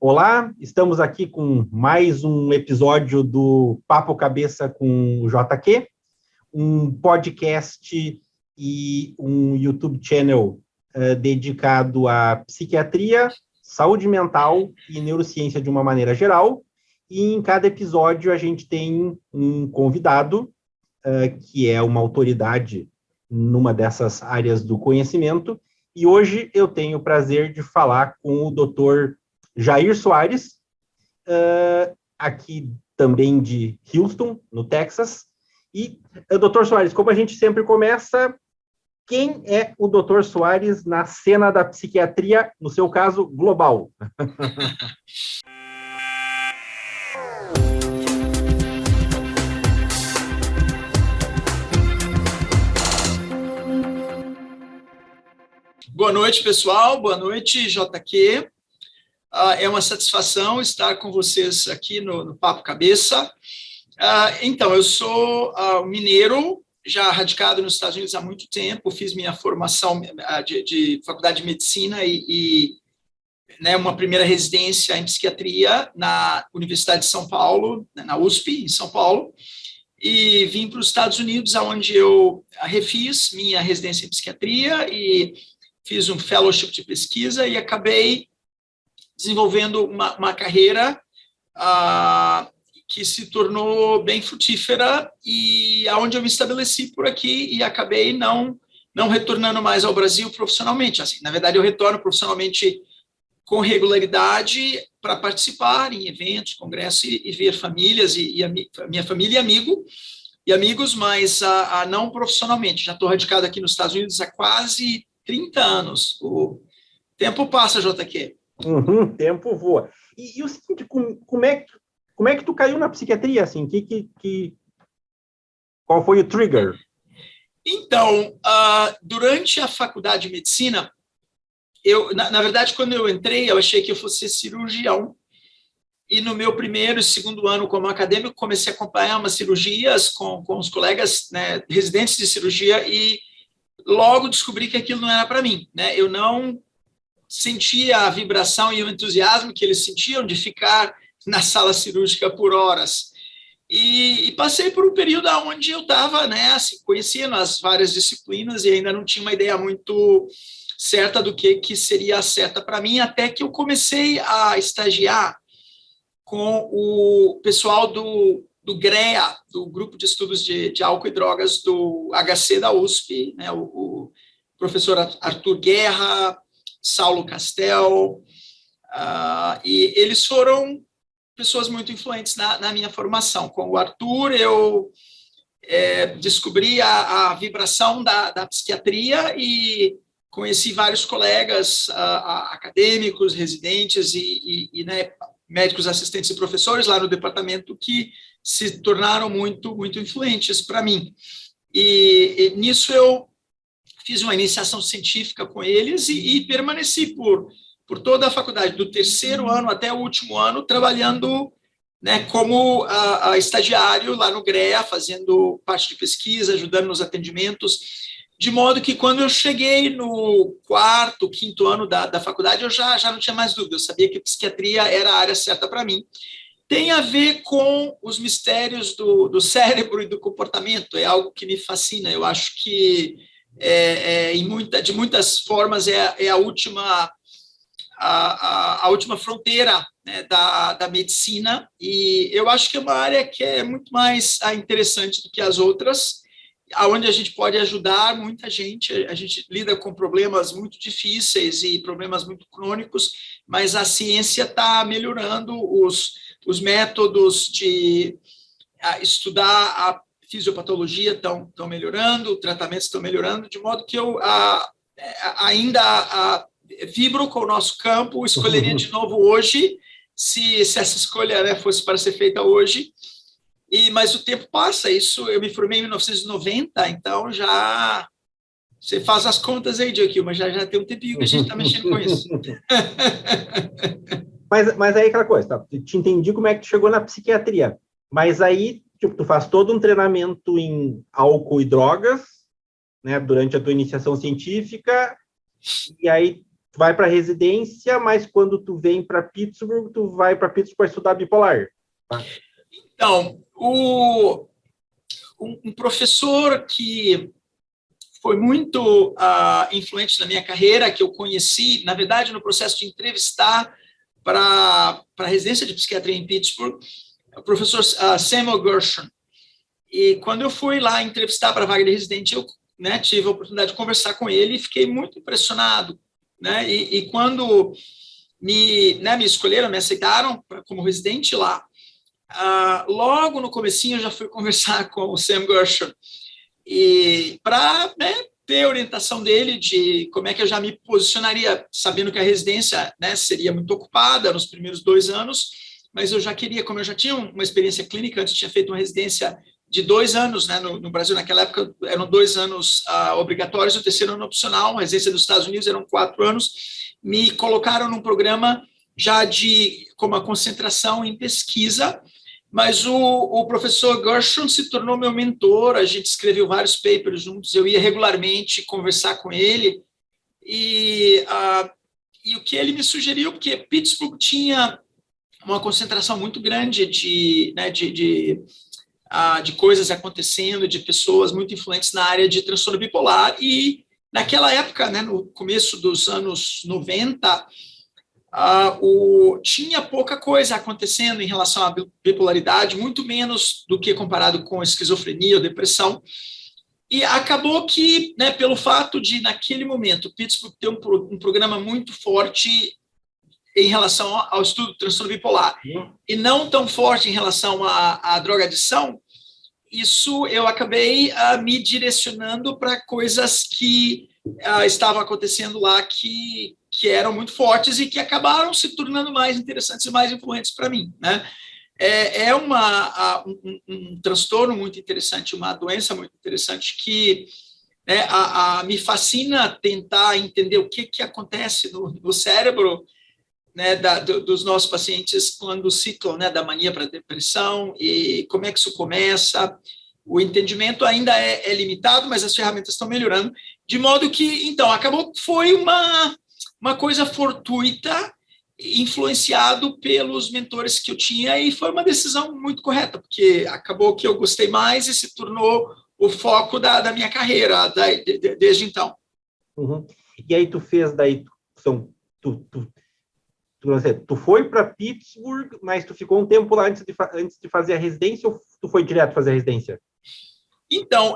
Olá, estamos aqui com mais um episódio do Papo Cabeça com o JQ, um podcast e um YouTube channel dedicado à psiquiatria, saúde mental e neurociência de uma maneira geral. E em cada episódio a gente tem um convidado, que é uma autoridade numa dessas áreas do conhecimento. E hoje eu tenho o prazer de falar com o Dr. Jair Soares, aqui também de Houston, no Texas. E, Dr. Soares, como a gente sempre começa, quem é o Dr. Soares na cena da psiquiatria, no seu caso, global? Boa noite, pessoal. Boa noite, JQ. É uma satisfação estar com vocês aqui no Papo Cabeça. Então, eu sou mineiro, já radicado nos Estados Unidos há muito tempo, fiz minha formação de faculdade de medicina e uma primeira residência em psiquiatria na Universidade de São Paulo, na USP, em São Paulo, e vim para os Estados Unidos, onde eu refiz minha residência em psiquiatria e fiz um fellowship de pesquisa e acabei desenvolvendo uma carreira que se tornou bem frutífera e aonde eu me estabeleci por aqui e acabei não retornando mais ao Brasil profissionalmente. Assim, na verdade, eu retorno profissionalmente com regularidade para participar em eventos, congressos e ver famílias e a minha família e amigos, mas não profissionalmente. Já estou radicado aqui nos Estados Unidos há quase 30 anos. O tempo passa, JQ. Tempo voa. E o seguinte, como é que tu caiu na psiquiatria, assim? Qual foi o trigger? Então, durante a faculdade de medicina, na verdade, quando eu entrei, eu achei que eu fosse ser cirurgião. E no meu primeiro e segundo ano como acadêmico, comecei a acompanhar umas cirurgias com os colegas, né, residentes de cirurgia, e logo descobri que aquilo não era para mim, né? Eu não sentia a vibração e o entusiasmo que eles sentiam de ficar na sala cirúrgica por horas. E passei por um período onde eu estava, né, assim, conhecendo as várias disciplinas e ainda não tinha uma ideia muito certa do que seria certa para mim, até que eu comecei a estagiar com o pessoal do GREA, do Grupo de Estudos de Álcool e Drogas do HC da USP, né, o professor Arthur Guerra, Saulo Castel, e eles foram pessoas muito influentes na minha formação. Com o Arthur, eu descobri a vibração da psiquiatria e conheci vários colegas acadêmicos, residentes e né, médicos assistentes e professores lá no departamento que se tornaram muito, muito influentes para mim. E nisso eu fiz uma iniciação científica com eles e permaneci por toda a faculdade, do terceiro ano até o último ano, trabalhando, né, como estagiário lá no GREA, fazendo parte de pesquisa, ajudando nos atendimentos, de modo que quando eu cheguei no quarto, quinto ano da faculdade, eu já não tinha mais dúvida, eu sabia que psiquiatria era a área certa para mim. Tem a ver com os mistérios do cérebro e do comportamento, é algo que me fascina, eu acho que de muitas formas é a última fronteira, né, da medicina, e eu acho que é uma área que é muito mais interessante do que as outras, onde a gente pode ajudar muita gente. A gente lida com problemas muito difíceis e problemas muito crônicos, mas a ciência está melhorando, os métodos de estudar a fisiopatologia estão melhorando, tratamentos estão melhorando, de modo que eu ainda vibro com o nosso campo, escolheria de novo hoje, se essa escolha, né, fosse para ser feita hoje, mas o tempo passa, eu me formei em 1990, então já, você faz as contas aí, Dioquil, mas já tem um tempinho que a gente está mexendo com isso. Mas aí aquela coisa, tá? Te entendi como é que tu chegou na psiquiatria, mas aí tipo, tu faz todo um treinamento em álcool e drogas, né, durante a tua iniciação científica, e aí tu vai para residência, mas quando tu vem para Pittsburgh, tu vai para Pittsburgh para estudar bipolar. Tá? Então, um professor que foi muito influente na minha carreira, que eu conheci, na verdade, no processo de entrevistar para a residência de psiquiatria em Pittsburgh, o professor Samuel Gershon. E quando eu fui lá entrevistar para a vaga de residente, eu tive a oportunidade de conversar com ele e fiquei muito impressionado. Né? E quando me escolheram, me aceitaram como residente lá, logo no comecinho eu já fui conversar com o Sam Gershon e para ter a orientação dele de como é que eu já me posicionaria, sabendo que a residência seria muito ocupada nos primeiros 2 anos, mas eu já queria, como eu já tinha uma experiência clínica, antes tinha feito uma residência de 2 anos, no Brasil naquela época eram 2 anos obrigatórios e o 3º ano opcional, a residência dos Estados Unidos eram 4 anos, me colocaram num programa já com uma concentração em pesquisa, mas o professor Gershon se tornou meu mentor, a gente escreveu vários papers juntos, eu ia regularmente conversar com ele, e o que ele me sugeriu, porque Pittsburgh tinha uma concentração muito grande de coisas acontecendo, de pessoas muito influentes na área de transtorno bipolar, e naquela época, no começo dos anos 90, tinha pouca coisa acontecendo em relação à bipolaridade, muito menos do que comparado com esquizofrenia ou depressão, e acabou que, pelo fato de, naquele momento, Pittsburgh ter um programa muito forte em relação ao estudo do transtorno bipolar, e não tão forte em relação à drogadição, isso eu acabei me direcionando para coisas que estavam acontecendo lá que eram muito fortes e que acabaram se tornando mais interessantes e mais influentes para mim. Né? É um transtorno muito interessante, uma doença muito interessante que me fascina tentar entender o que acontece no cérebro dos nossos pacientes quando ciclam da mania para a depressão e como é que isso começa. O entendimento ainda é limitado, mas as ferramentas estão melhorando, de modo que, então, acabou que foi uma coisa fortuita, influenciado pelos mentores que eu tinha, e foi uma decisão muito correta, porque acabou que eu gostei mais e se tornou o foco da minha carreira desde então. Uhum. E aí tu fez tu foi para Pittsburgh, mas tu ficou um tempo lá antes de fazer a residência, ou tu foi direto fazer a residência? Então,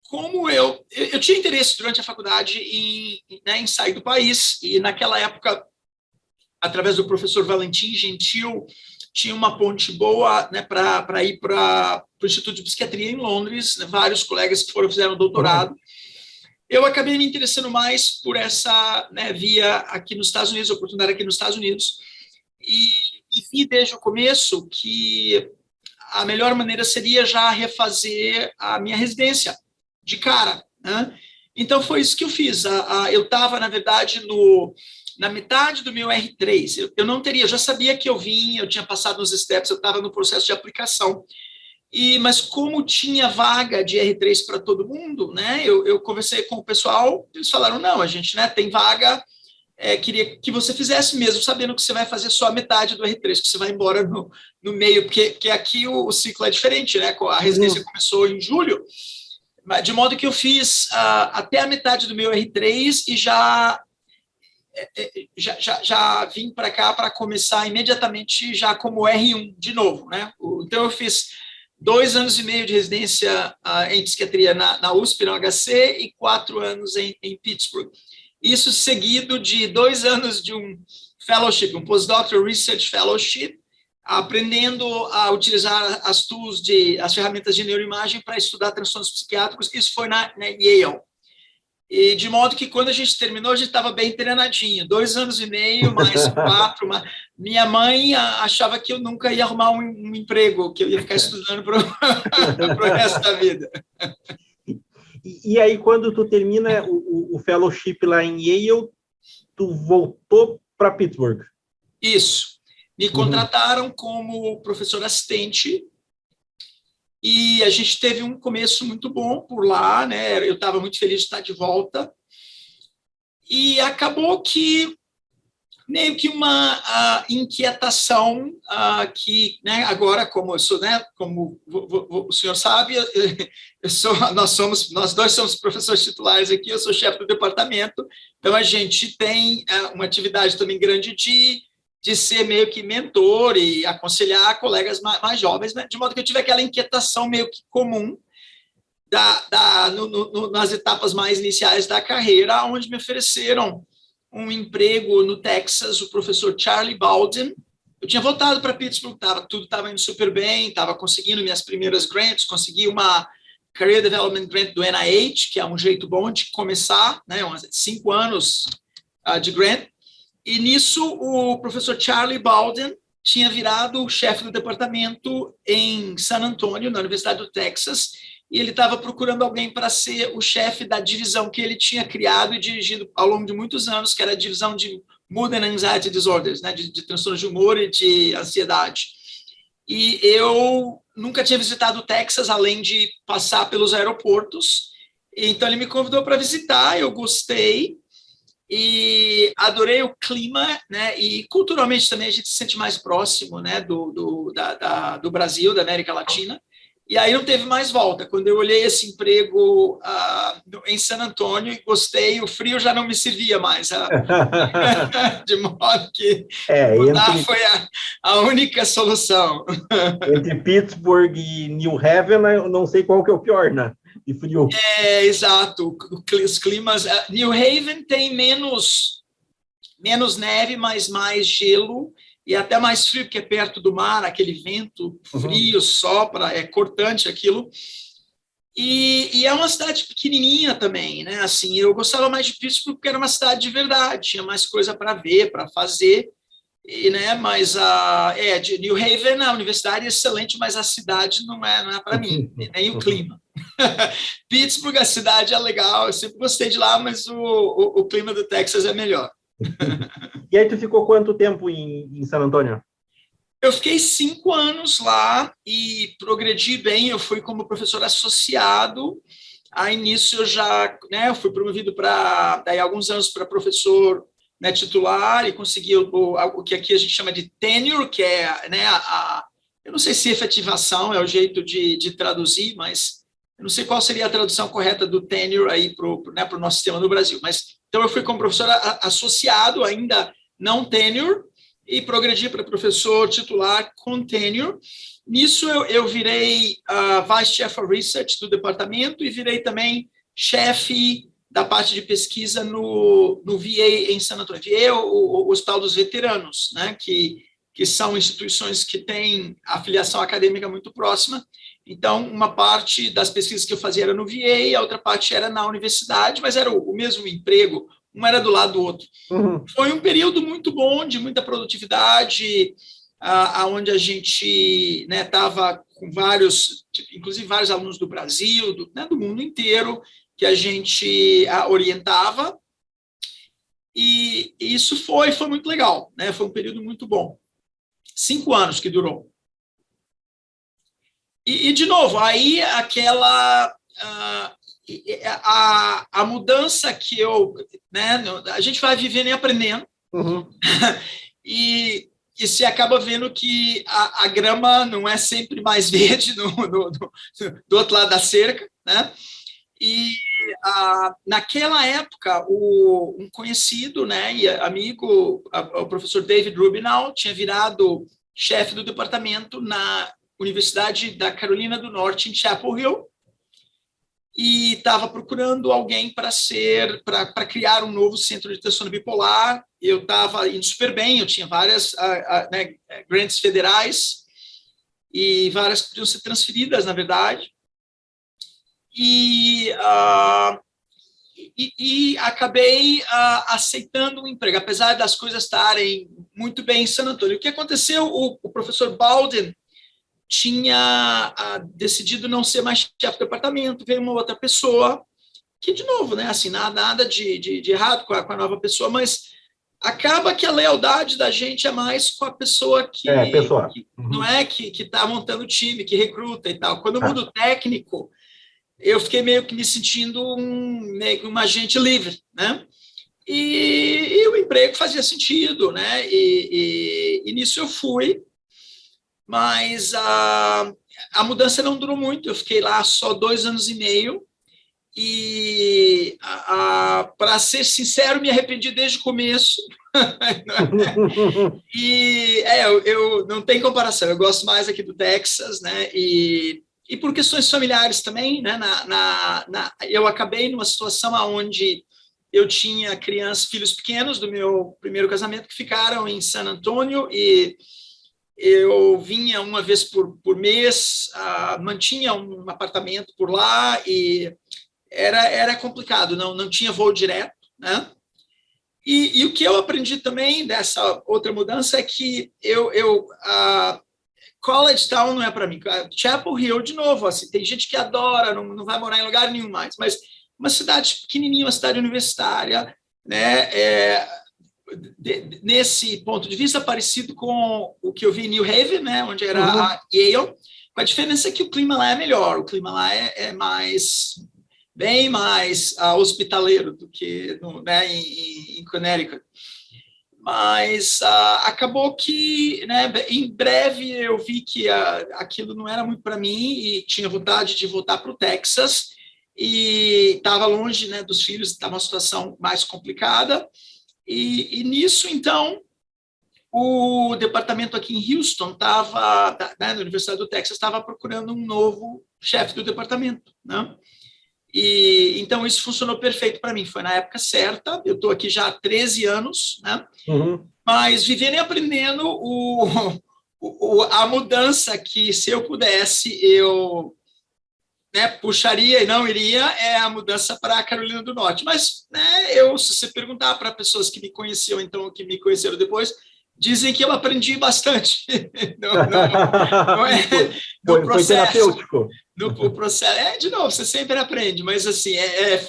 como eu tinha interesse durante a faculdade em sair do país, e naquela época, através do professor Valentim Gentil, tinha uma ponte boa para ir para o Instituto de Psiquiatria em Londres, vários colegas que fizeram doutorado. Eu acabei me interessando mais por essa via aqui nos Estados Unidos, oportunidade aqui nos Estados Unidos, e vi desde o começo que a melhor maneira seria já refazer a minha residência de cara. Né? Então, foi isso que eu fiz. Eu estava, na verdade, na metade do meu R3. Eu não teria, eu já sabia que eu tinha passado nos steps, eu estava no processo de aplicação. Mas como tinha vaga de R3 para todo mundo, eu conversei com o pessoal, eles falaram, não, a gente tem vaga, queria que você fizesse mesmo, sabendo que você vai fazer só a metade do R3, que você vai embora no meio, porque aqui o ciclo é diferente, a residência começou em julho, de modo que eu fiz até a metade do meu R3 e já vim para cá para começar imediatamente já como R1 de novo. Então, eu fiz 2 anos e meio de residência em psiquiatria na USP, no HC, e 4 anos em Pittsburgh. Isso seguido de 2 anos de um fellowship, um postdoctoral research fellowship, aprendendo a utilizar as ferramentas de neuroimagem para estudar transtornos psiquiátricos. Isso foi na Yale. E de modo que, quando a gente terminou, a gente estava bem treinadinho. 2 anos e meio, mais 4. Minha mãe achava que eu nunca ia arrumar um emprego, que eu ia ficar estudando para o resto da vida. E aí, quando tu termina o fellowship lá em Yale, tu voltou para Pittsburgh? Isso. Me contrataram como professor assistente e a gente teve um começo muito bom por lá, né? Eu estava muito feliz de estar de volta, e acabou que meio que uma inquietação que, né, agora, como eu sou, né, como o senhor sabe, nós dois somos professores titulares aqui, eu sou chefe do departamento, então a gente tem uma atividade também grande de ser meio que mentor e aconselhar colegas mais jovens, né, de modo que eu tive aquela inquietação meio que comum nas etapas mais iniciais da carreira, onde me ofereceram um emprego no Texas, o professor Charlie Baldwin. Eu tinha voltado para Pittsburgh, tudo estava indo super bem, estava conseguindo minhas primeiras grants, consegui uma Career Development Grant do NIH, que é um jeito bom de começar, né, 5 anos de grant, e nisso o professor Charlie Baldwin tinha virado o chefe do departamento em San Antonio, na Universidade do Texas, e ele estava procurando alguém para ser o chefe da divisão que ele tinha criado e dirigido ao longo de muitos anos, que era a divisão de Mood and Anxiety Disorders, né, de transtornos de humor e de ansiedade. E eu nunca tinha visitado o Texas, além de passar pelos aeroportos, então ele me convidou para visitar, eu gostei, e adorei o clima, né, e culturalmente também a gente se sente mais próximo, né, do Brasil, da América Latina. E aí não teve mais volta. Quando eu olhei esse emprego em San Antônio e gostei, o frio já não me servia mais. De modo que mudar foi a única solução. Entre Pittsburgh e New Haven, eu não sei qual que é o pior, né? De frio. Exato. Os climas... New Haven tem menos neve, mas mais gelo, e até mais frio, porque é perto do mar, aquele vento frio sopra, é cortante aquilo. E é uma cidade pequenininha também, né? Assim, eu gostava mais de Pittsburgh porque era uma cidade de verdade, tinha mais coisa para ver, para fazer, né? Mas de New Haven, a universidade é excelente, mas a cidade não é para mim, nem o clima. Pittsburgh, a cidade é legal, eu sempre gostei de lá, mas o clima do Texas é melhor. E aí tu ficou quanto tempo em San Antônio? Eu fiquei 5 anos lá e progredi bem. Eu fui como professor associado. Aí nisso eu já, né, eu fui promovido daí alguns anos para professor, né, titular, e consegui o que aqui a gente chama de tenure, que é, né, eu não sei se efetivação é o jeito de traduzir, mas eu não sei qual seria a tradução correta do tenure aí para o nosso sistema no Brasil. Mas então eu fui como professor associado, ainda não tenure, e progredi para professor titular com tenure. Nisso eu virei Vice Chief of Research do departamento e virei também chefe da parte de pesquisa no VA em San Antonio. VA é o Hospital dos Veteranos, né, que são instituições que têm afiliação acadêmica muito próxima. Então, uma parte das pesquisas que eu fazia era no VA, a outra parte era na universidade, mas era o mesmo emprego, um era do lado do outro. Foi um período muito bom, de muita produtividade, onde a gente estava com vários, inclusive vários alunos do Brasil, do mundo inteiro, que a gente orientava, e isso foi muito legal, né? Foi um período muito bom. 5 anos que durou. E de novo, aí aquela... a mudança que né, a gente vai vivendo e aprendendo, e se acaba vendo que a grama não é sempre mais verde do outro lado da cerca, né? E naquela época, um conhecido, né, e amigo, o professor David Rubinow, tinha virado chefe do departamento na Universidade da Carolina do Norte, em Chapel Hill, e estava procurando alguém para criar um novo centro de transtorno bipolar. Eu estava indo super bem, eu tinha várias grants federais, e várias podiam ser transferidas, na verdade. E acabei aceitando um emprego, apesar das coisas estarem muito bem em San Antônio. O que aconteceu? O professor Baldwin tinha decidido não ser mais chefe do departamento, veio uma outra pessoa, que, de novo, né, assim, nada de errado com a nova pessoa, mas acaba que a lealdade da gente é mais com a pessoa que, pessoa. Não é que está montando o time, que recruta e tal. Quando eu mudo técnico, eu fiquei meio que me sentindo meio que um agente livre, né? E o emprego fazia sentido, né? E nisso eu fui, mas a mudança não durou muito. Eu fiquei lá só 2 anos e meio. E, para ser sincero, me arrependi desde o começo. E eu não tem comparação. Eu gosto mais aqui do Texas, né? E por questões familiares também, né? Eu acabei numa situação onde eu tinha filhos pequenos do meu primeiro casamento que ficaram em San Antônio e eu vinha uma vez por mês, mantinha um apartamento por lá e era complicado, não tinha voo direto, né? E o que eu aprendi também dessa outra mudança é que College Town não é para mim. Chapel Hill, de novo, assim, tem gente que adora, não vai morar em lugar nenhum mais, mas uma cidade pequenininha, uma cidade universitária, né? Nesse ponto de vista, parecido com o que eu vi em New Haven, né? Onde era a Yale, com a diferença que o clima lá é melhor, o clima lá é bem mais hospitaleiro do que em Connecticut. Mas acabou que, né, em breve eu vi que aquilo não era muito para mim e tinha vontade de voltar para o Texas e estava longe, né, dos filhos, estava uma situação mais complicada. E nisso, então, o departamento aqui em Houston estava, né, na Universidade do Texas, estava procurando um novo chefe do departamento, né? E então isso funcionou perfeito para mim, foi na época certa. Eu estou aqui já há 13 anos, né? Mas vivendo e aprendendo a mudança que, se eu pudesse, eu, né, puxaria e não iria, é a mudança para a Carolina do Norte. Mas, né, se você perguntar para pessoas que me conheciam, então, que me conheceram depois, dizem que eu aprendi bastante. Não é no processo. Foi terapêutico. No processo, de novo, você sempre aprende, mas assim,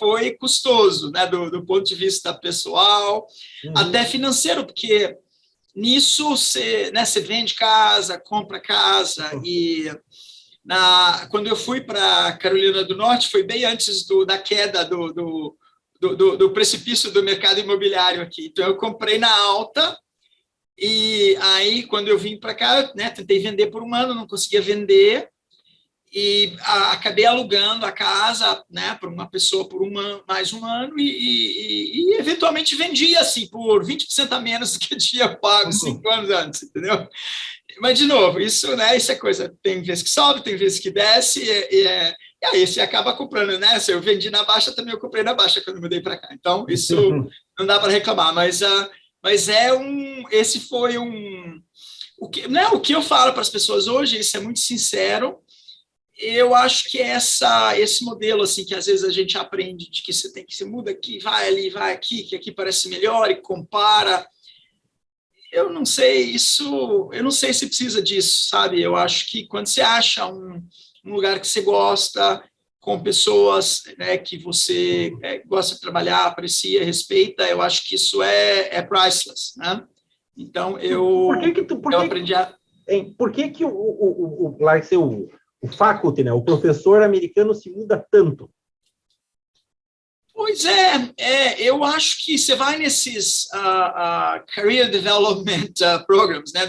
foi custoso, né, do ponto de vista pessoal, até financeiro, porque nisso você vende casa, compra casa, e quando eu fui para Carolina do Norte, foi bem antes da queda do precipício do mercado imobiliário aqui, então eu comprei na alta, e aí quando eu vim para cá, né, tentei vender por 1 ano, não conseguia vender, e acabei alugando a casa, né, para uma pessoa por mais 1 ano e eventualmente vendi assim por 20% a menos do que eu tinha pago 5 anos antes, entendeu? Mas, de novo, isso é coisa, tem vezes que sobe, tem vezes que desce, e aí você acaba comprando, né? Se eu vendi na baixa, também eu comprei na baixa quando mudei para cá. Então, isso não dá para reclamar, mas esse foi o que eu falo para as pessoas hoje, isso é muito sincero. Eu acho que esse modelo, assim, que às vezes a gente aprende de que você muda aqui, vai ali, vai aqui, que aqui parece melhor e compara. Eu não sei se precisa disso, sabe? Eu acho que quando você acha um lugar que você gosta, com pessoas, né, que você gosta de trabalhar, aprecia, respeita, eu acho que isso é priceless, né? Então, eu aprendi a... Por que o faculty, né, o professor americano se muda tanto? Pois eu acho que você vai nesses career development programs, né,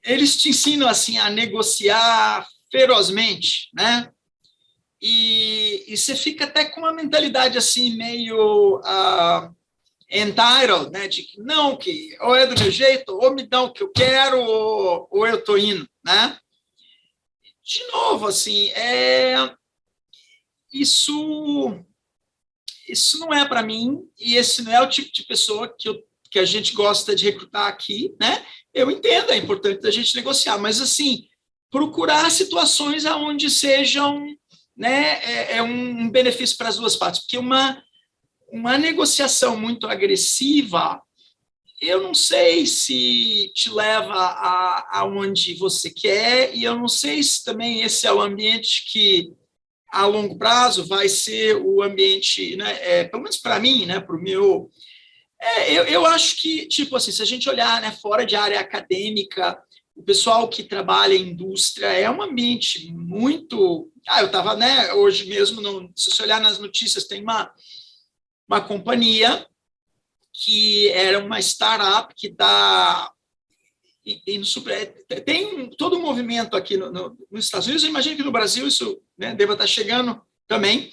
eles te ensinam assim a negociar ferozmente, né? E você fica até com uma mentalidade assim meio entitled, né? De que não, que ou é do meu jeito, ou me dão o que eu quero, ou eu tô indo, né? De novo, assim, isso não é para mim, e esse não é o tipo de pessoa que a gente gosta de recrutar aqui, né? Eu entendo, é importante a gente negociar, mas, assim, procurar situações onde sejam, né, um benefício para as duas partes, porque uma negociação muito agressiva, eu não sei se te leva aonde você quer, e eu não sei se também esse é o ambiente que, a longo prazo, vai ser o ambiente, né, pelo menos para mim, né, para o meu Eu acho que, tipo assim, se a gente olhar, né, fora de área acadêmica, o pessoal que trabalha em indústria é um ambiente muito... eu estava, né, hoje mesmo, se você olhar nas notícias, tem uma companhia que era uma startup que está... Tem todo um movimento aqui nos Estados Unidos, eu imagino que no Brasil isso, né, deva estar chegando também,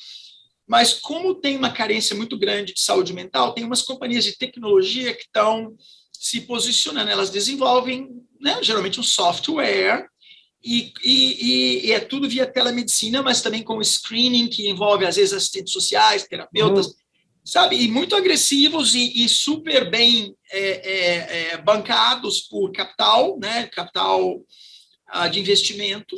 mas como tem uma carência muito grande de saúde mental, tem umas companhias de tecnologia que estão se posicionando, elas desenvolvem, né, geralmente um software, e é tudo via telemedicina, mas também com screening, que envolve, às vezes, assistentes sociais, terapeutas, sabe, e muito agressivos e super bem bancados por capital, né, capital de investimento.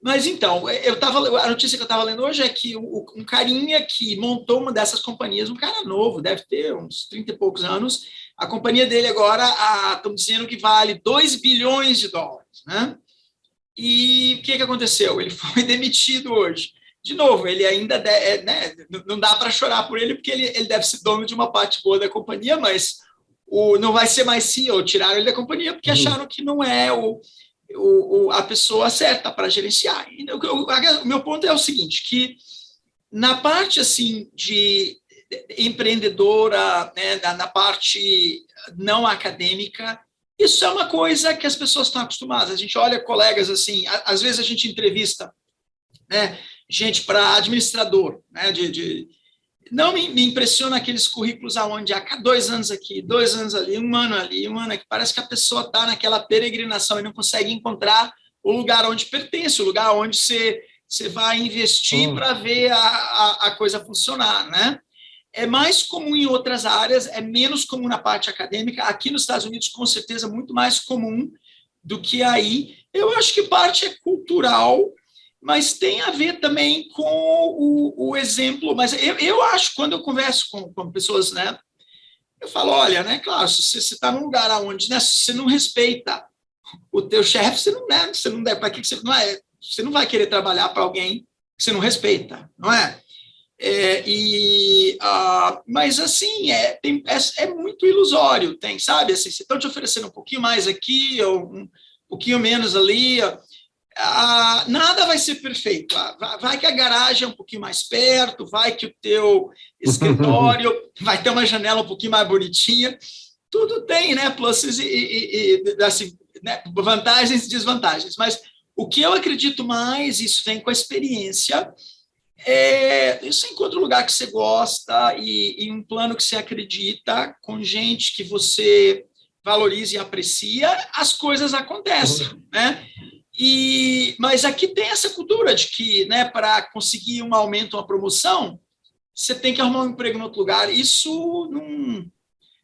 Mas então, a notícia que eu estava lendo hoje é que um carinha que montou uma dessas companhias, um cara novo, deve ter uns 30 e poucos anos, a companhia dele agora estão dizendo que vale 2 bilhões de dólares, né? E o que aconteceu? Ele foi demitido hoje. De novo, ele ainda né, não dá para chorar por ele, porque ele deve ser dono de uma parte boa da companhia, mas não vai ser mais CEO. Tiraram ele da companhia porque acharam que não é a pessoa certa para gerenciar. O meu ponto é o seguinte, que na parte assim de empreendedora, né, na parte não acadêmica, isso é uma coisa que as pessoas estão acostumadas. A gente olha colegas assim, às vezes a gente entrevista, né, gente para administrador, né, não me impressiona aqueles currículos onde há 2 anos aqui, 2 anos ali, 1 ano ali, 1 ano aqui. Parece que a pessoa está naquela peregrinação e não consegue encontrar o lugar onde pertence, o lugar onde você vai investir para ver a coisa funcionar, né? É mais comum em outras áreas, é menos comum na parte acadêmica. Aqui nos Estados Unidos, com certeza, muito mais comum do que aí. Eu acho que parte é cultural, mas tem a ver também com o exemplo. Mas eu acho, quando eu converso com pessoas, né, eu falo, olha, né, claro, se você está num lugar onde, né, você não respeita o teu chefe, você não deve, para que você não vai querer trabalhar para alguém que você não respeita, não é? Mas assim, é muito ilusório, sabe? Assim, se estão te oferecendo um pouquinho mais aqui, ou um pouquinho menos ali, nada vai ser perfeito. Vai que a garagem é um pouquinho mais perto, vai que o teu escritório vai ter uma janela um pouquinho mais bonitinha. Tudo tem, né, pluses e assim, né, vantagens e desvantagens. Mas o que eu acredito mais, isso vem com a experiência, você encontra um lugar que você gosta e um plano que você acredita, com gente que você valoriza e aprecia, as coisas acontecem, né? Mas aqui tem essa cultura de que, né, para conseguir um aumento, uma promoção, você tem que arrumar um emprego em outro lugar. Isso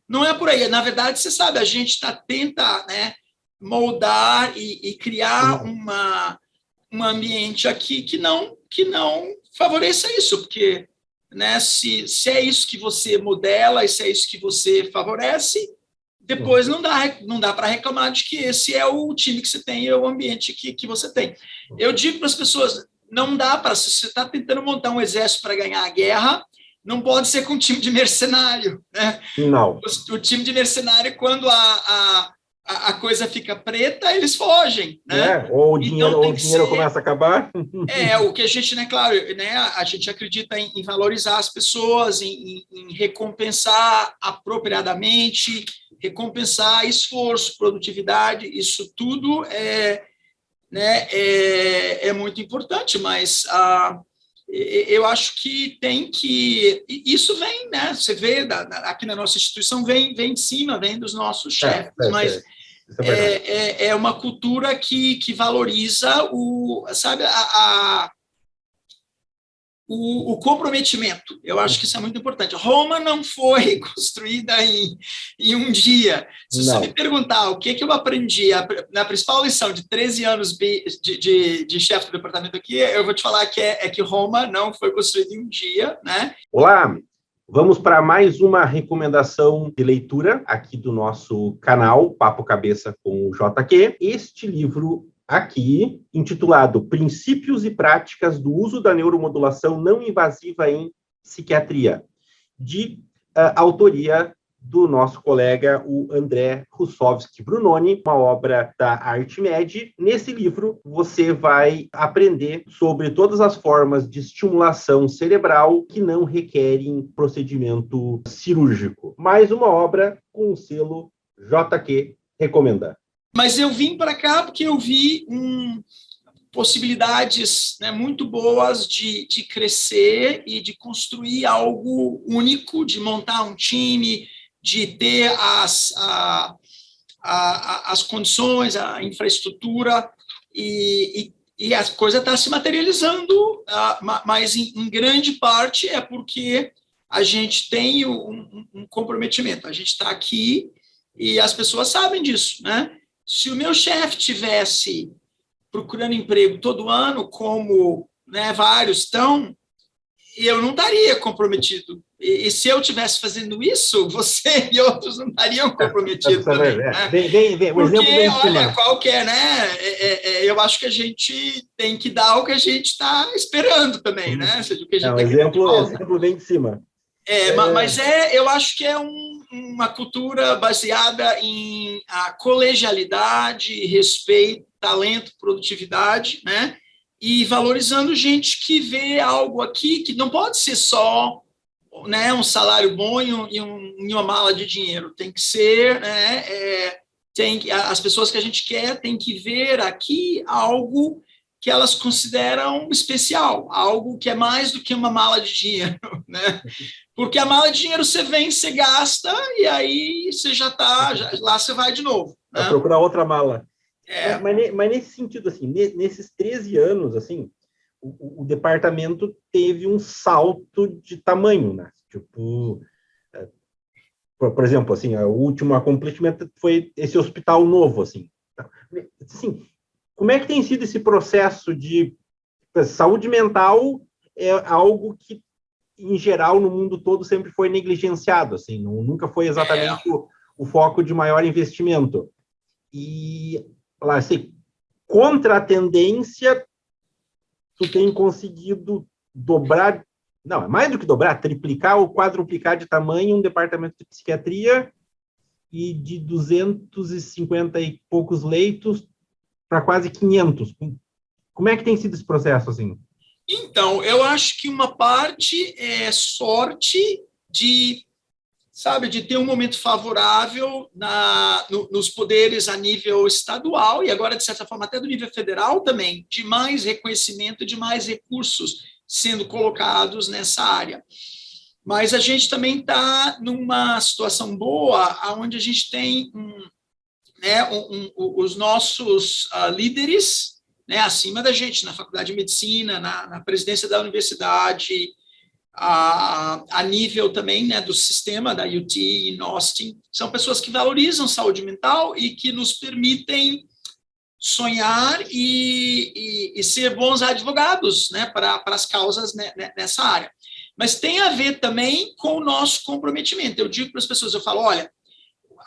não é por aí. Na verdade, você sabe, a gente tenta, né, moldar e criar um ambiente aqui que não favoreça isso, porque, né, se é isso que você modela e se é isso que você favorece, depois não dá para reclamar de que esse é o time que você tem, é o ambiente que você tem. Eu digo para as pessoas, não dá para, se você está tentando montar um exército para ganhar a guerra, não pode ser com um time de mercenário, né? Não. O time de mercenário, quando a coisa fica preta, eles fogem, né? Ou o dinheiro começa a acabar. O que a gente, né, claro, né, a gente acredita em valorizar as pessoas, em recompensar apropriadamente, recompensar esforço, produtividade, isso tudo é muito importante, mas eu acho que isso vem, né, você vê aqui na nossa instituição, vem de cima, vem dos nossos chefes, mas é uma cultura que valoriza sabe, o comprometimento. Eu acho que isso é muito importante. Roma não foi construída em um dia. Se você me perguntar o que eu aprendi na principal lição de 13 anos de chefe do departamento aqui, eu vou te falar que Roma não foi construída em um dia, né? Olá! Vamos para mais uma recomendação de leitura aqui do nosso canal, Papo Cabeça com o JQ. Este livro aqui, intitulado Princípios e Práticas do Uso da Neuromodulação Não Invasiva em Psiquiatria, de autoria do nosso colega, o André Russowski Brunoni, uma obra da ArtMed. Nesse livro, você vai aprender sobre todas as formas de estimulação cerebral que não requerem procedimento cirúrgico. Mais uma obra com o selo JQ Recomenda. Mas eu vim para cá porque eu vi possibilidades, né, muito boas de crescer e de construir algo único, de montar um time, de ter as condições, a infraestrutura, e a coisa está se materializando, mas em grande parte é porque a gente tem um comprometimento. A gente está aqui e as pessoas sabem disso, né? Se o meu chefe tivesse procurando emprego todo ano, como, né, vários estão, eu não estaria comprometido. E se eu estivesse fazendo isso, você e outros não estariam comprometidos também. Né? Vem, porque, exemplo olha, qualquer, né? Eu acho que a gente tem que dar o que a gente está esperando também, né? Seja, o que a gente exemplo vem de cima. Mas eu acho que é uma cultura baseada em colegialidade, respeito, talento, produtividade, né? E valorizando gente que vê algo aqui que não pode ser só, né, um salário bom e uma mala de dinheiro. Tem que ser, né, as pessoas que a gente quer têm que ver aqui algo que elas consideram especial, algo que é mais do que uma mala de dinheiro, né? Porque a mala de dinheiro você vem, você gasta, e aí você já está, lá você vai de novo. Né? Vai procurar outra mala. Mas nesse sentido, assim, nesses 13 anos, assim, o departamento teve um salto de tamanho, né? Tipo, por exemplo, assim, o último acontecimento foi esse hospital novo, assim. Assim, como é que tem sido esse processo de saúde mental? É algo que, em geral, no mundo todo sempre foi negligenciado, assim, nunca foi exatamente o foco de maior investimento. E, lá, assim, contra a tendência, tu tem conseguido dobrar, não, é mais do que dobrar, triplicar ou quadruplicar de tamanho um departamento de psiquiatria e de 250 e poucos leitos para quase 500. Como é que tem sido esse processo, assim? Então, eu acho que uma parte é sorte de ter um momento favorável nos poderes a nível estadual e agora, de certa forma, até do nível federal também, de mais reconhecimento, de mais recursos sendo colocados nessa área. Mas a gente também está numa situação boa, onde a gente tem os nossos líderes, né, acima da gente, na faculdade de medicina, na presidência da universidade, a nível também, né, do sistema da UT em Austin, são pessoas que valorizam saúde mental e que nos permitem sonhar e ser bons advogados, né, para as causas, né, nessa área. Mas tem a ver também com o nosso comprometimento. Eu digo para as pessoas, eu falo, olha,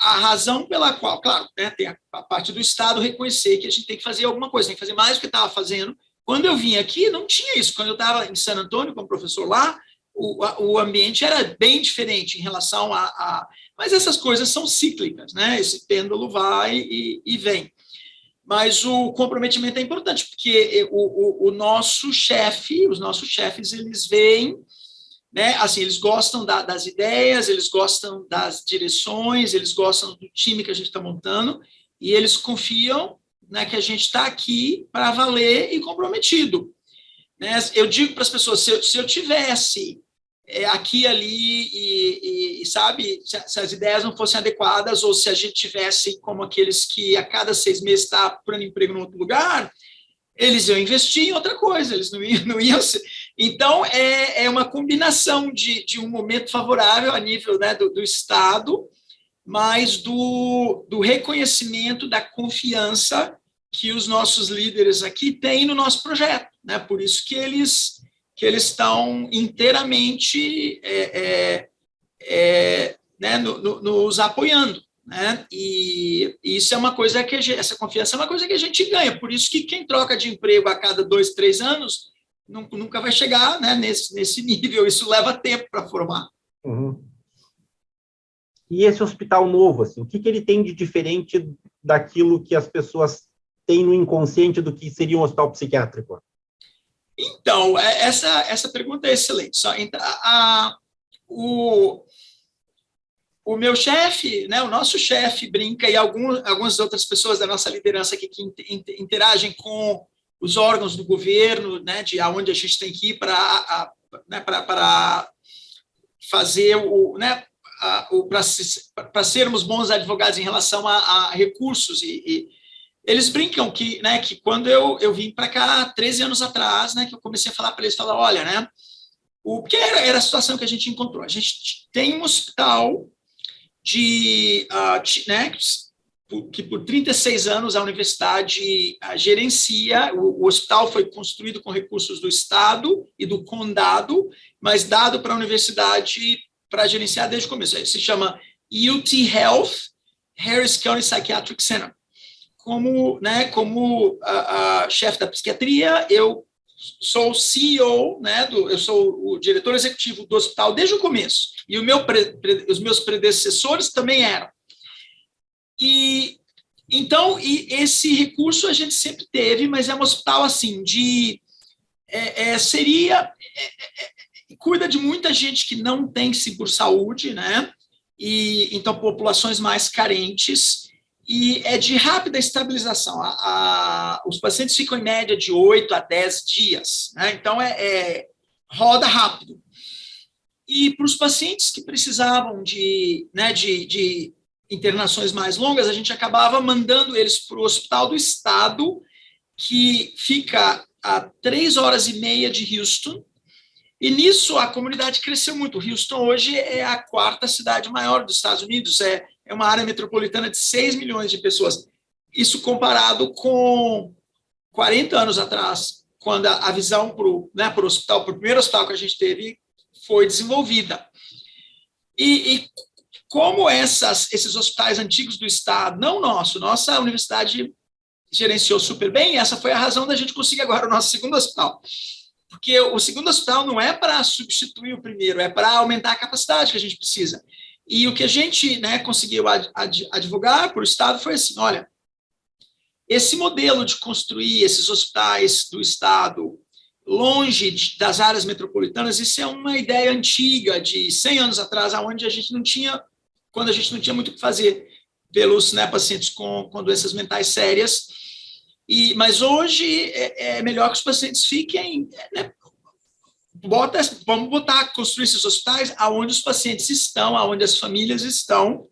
a razão pela qual, claro, né, tem a parte do Estado reconhecer que a gente tem que fazer alguma coisa, tem que fazer mais do que estava fazendo. Quando eu vim aqui, não tinha isso. Quando eu estava em San Antônio como professor lá, o ambiente era bem diferente em relação Mas essas coisas são cíclicas, né? Esse pêndulo vai e vem. Mas o comprometimento é importante, porque o nosso chefe, os nossos chefes, eles veem, né? Assim, eles gostam das ideias, eles gostam das direções, eles gostam do time que a gente está montando e eles confiam, né, que a gente está aqui para valer e comprometido. Né? Eu digo para as pessoas, se eu tivesse aqui, ali, sabe, se as ideias não fossem adequadas ou se a gente tivesse como aqueles que a cada 6 meses está procurando emprego em outro lugar, eles iam investir em outra coisa, eles não iam ser. Então, é uma combinação de um momento favorável a nível, né, do Estado, mas do reconhecimento da confiança que os nossos líderes aqui têm no nosso projeto. Né? Por isso que eles estão inteiramente né, nos apoiando. Né? E isso é uma coisa que essa confiança é uma coisa que a gente ganha. Por isso que quem troca de emprego a cada 2, 3 anos nunca vai chegar, né, nesse nível. Isso leva tempo para formar. Uhum. E esse hospital novo, assim, o que ele tem de diferente daquilo que as pessoas têm no inconsciente do que seria um hospital psiquiátrico? Então, essa pergunta é excelente. Então, o meu chefe, né, o nosso chefe brinca, e algumas outras pessoas da nossa liderança aqui que interagem com os órgãos do governo, né, de aonde a gente tem que ir para fazer para sermos bons advogados em relação a recursos, e eles brincam que, né, que quando eu vim para cá 13 anos atrás, né, que eu comecei a falar para eles, olha, né, porque era a situação que a gente encontrou. A gente tem um hospital né, que por 36 anos a universidade gerencia. O hospital foi construído com recursos do Estado e do condado, mas dado para a universidade para gerenciar desde o começo. Se chama UT Health, Harris County Psychiatric Center. Como chefe da psiquiatria, eu sou o CEO, né, eu sou o diretor executivo do hospital desde o começo, e os meus predecessores também eram. E esse recurso a gente sempre teve, mas é um hospital assim cuida de muita gente que não tem seguro-saúde, né? E então populações mais carentes, e é de rápida estabilização. Os pacientes ficam em média de 8 a 10 dias, né? Então roda rápido. E para os pacientes que precisavam de internações mais longas, a gente acabava mandando eles para o Hospital do Estado, que fica a 3 horas e meia de Houston, e nisso a comunidade cresceu muito. Houston hoje é a 4ª cidade maior dos Estados Unidos, é uma área metropolitana de 6 milhões de pessoas. Isso comparado com 40 anos atrás, quando a visão para o hospital, para o primeiro hospital que a gente teve, foi desenvolvida. E como esses hospitais antigos do Estado, não nossa universidade gerenciou super bem, essa foi a razão da gente conseguir agora o nosso segundo hospital. Porque o segundo hospital não é para substituir o primeiro, é para aumentar a capacidade que a gente precisa. E o que a gente, né, conseguiu advogar para o Estado foi assim, olha, esse modelo de construir esses hospitais do Estado longe das áreas metropolitanas, isso é uma ideia antiga, de 100 anos atrás, quando a gente não tinha muito o que fazer pelos, né, pacientes com doenças mentais sérias. Mas hoje é melhor que os pacientes fiquem, né, vamos construir esses hospitais aonde os pacientes estão, aonde as famílias estão,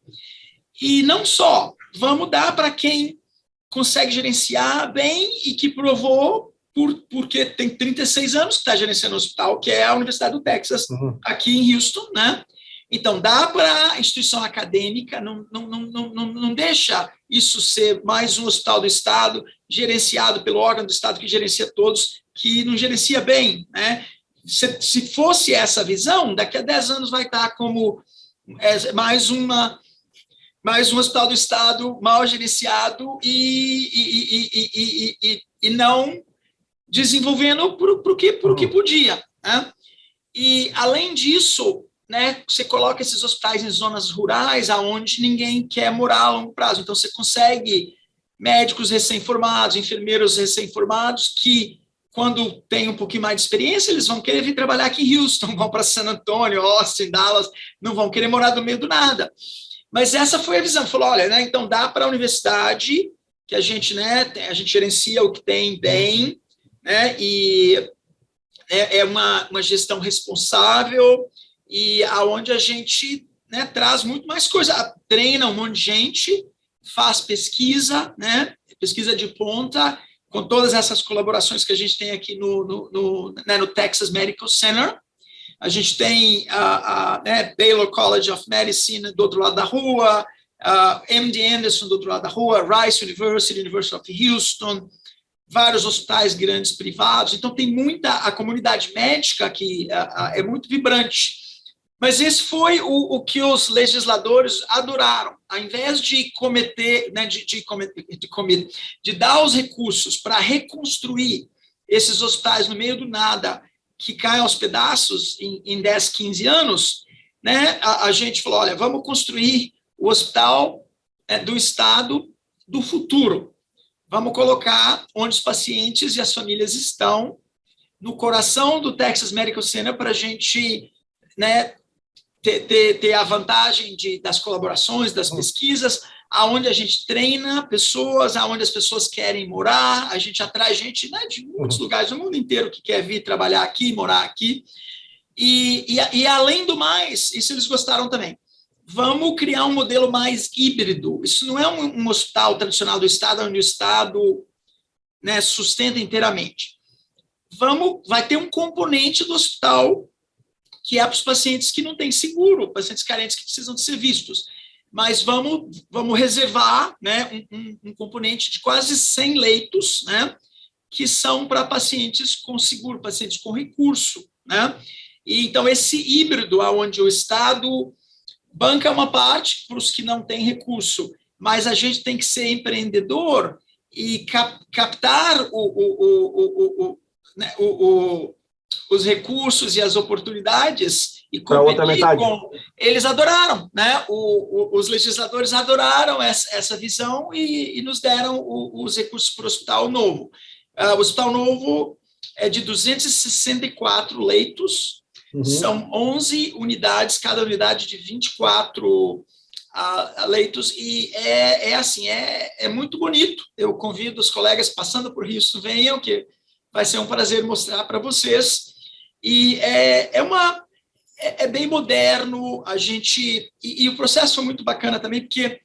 e não só, vamos dar para quem consegue gerenciar bem e que provou, porque tem 36 anos que está gerenciando o hospital, que é a Universidade do Texas, aqui em Houston, né? Então, dá para a instituição acadêmica, não deixa isso ser mais um hospital do Estado, gerenciado pelo órgão do Estado que gerencia todos, que não gerencia bem, né? Se fosse essa visão, daqui a 10 anos vai estar como mais um hospital do Estado mal gerenciado e não desenvolvendo para o que podia, né? E, além disso, né, você coloca esses hospitais em zonas rurais, aonde ninguém quer morar a longo prazo. Então, você consegue médicos recém-formados, enfermeiros recém-formados, que, quando tem um pouquinho mais de experiência, eles vão querer vir trabalhar aqui em Houston, vão para San Antonio, Austin, Dallas, não vão querer morar no meio do nada. Mas essa foi a visão. Falou, olha, né, então dá para a universidade, que a gente gerencia o que tem bem, né, e é uma gestão responsável, e aonde a gente, né, traz muito mais coisa, treina um monte de gente, faz pesquisa, né, pesquisa de ponta, com todas essas colaborações que a gente tem aqui no Texas Medical Center. A gente tem né, Baylor College of Medicine do outro lado da rua, MD Anderson do outro lado da rua, Rice University, University of Houston, vários hospitais grandes privados. Então, tem a comunidade médica que é muito vibrante. Mas esse foi o que os legisladores adoraram. Ao invés de de dar os recursos para reconstruir esses hospitais no meio do nada, que caem aos pedaços em 10, 15 anos, né, a gente falou, olha, vamos construir o hospital do estado do futuro. Vamos colocar onde os pacientes e as famílias estão, no coração do Texas Medical Center, para a gente, né, ter a vantagem das colaborações, das pesquisas, aonde a gente treina pessoas, aonde as pessoas querem morar, a gente atrai gente, né, de muitos lugares do mundo inteiro que quer vir trabalhar aqui, morar aqui. E além do mais, isso eles gostaram também, vamos criar um modelo mais híbrido. Isso não é um hospital tradicional do Estado, onde o Estado, né, sustenta inteiramente. Vai ter um componente do hospital que é para os pacientes que não têm seguro, pacientes carentes que precisam de ser vistos. Mas vamos reservar, né, um componente de quase 100 leitos, né, que são para pacientes com seguro, pacientes com recurso, né? E, então, esse híbrido, onde o Estado banca uma parte para os que não têm recurso, mas a gente tem que ser empreendedor e captar os recursos e as oportunidades e competir com... Eles adoraram, né? Os legisladores adoraram essa visão e nos deram os recursos para o Hospital Novo. O Hospital Novo é de 264 leitos, são 11 unidades, cada unidade de 24 leitos, e é muito bonito. Eu convido os colegas passando por Houston, venham, que vai ser um prazer mostrar para vocês. E é bem moderno, e o processo foi muito bacana também, porque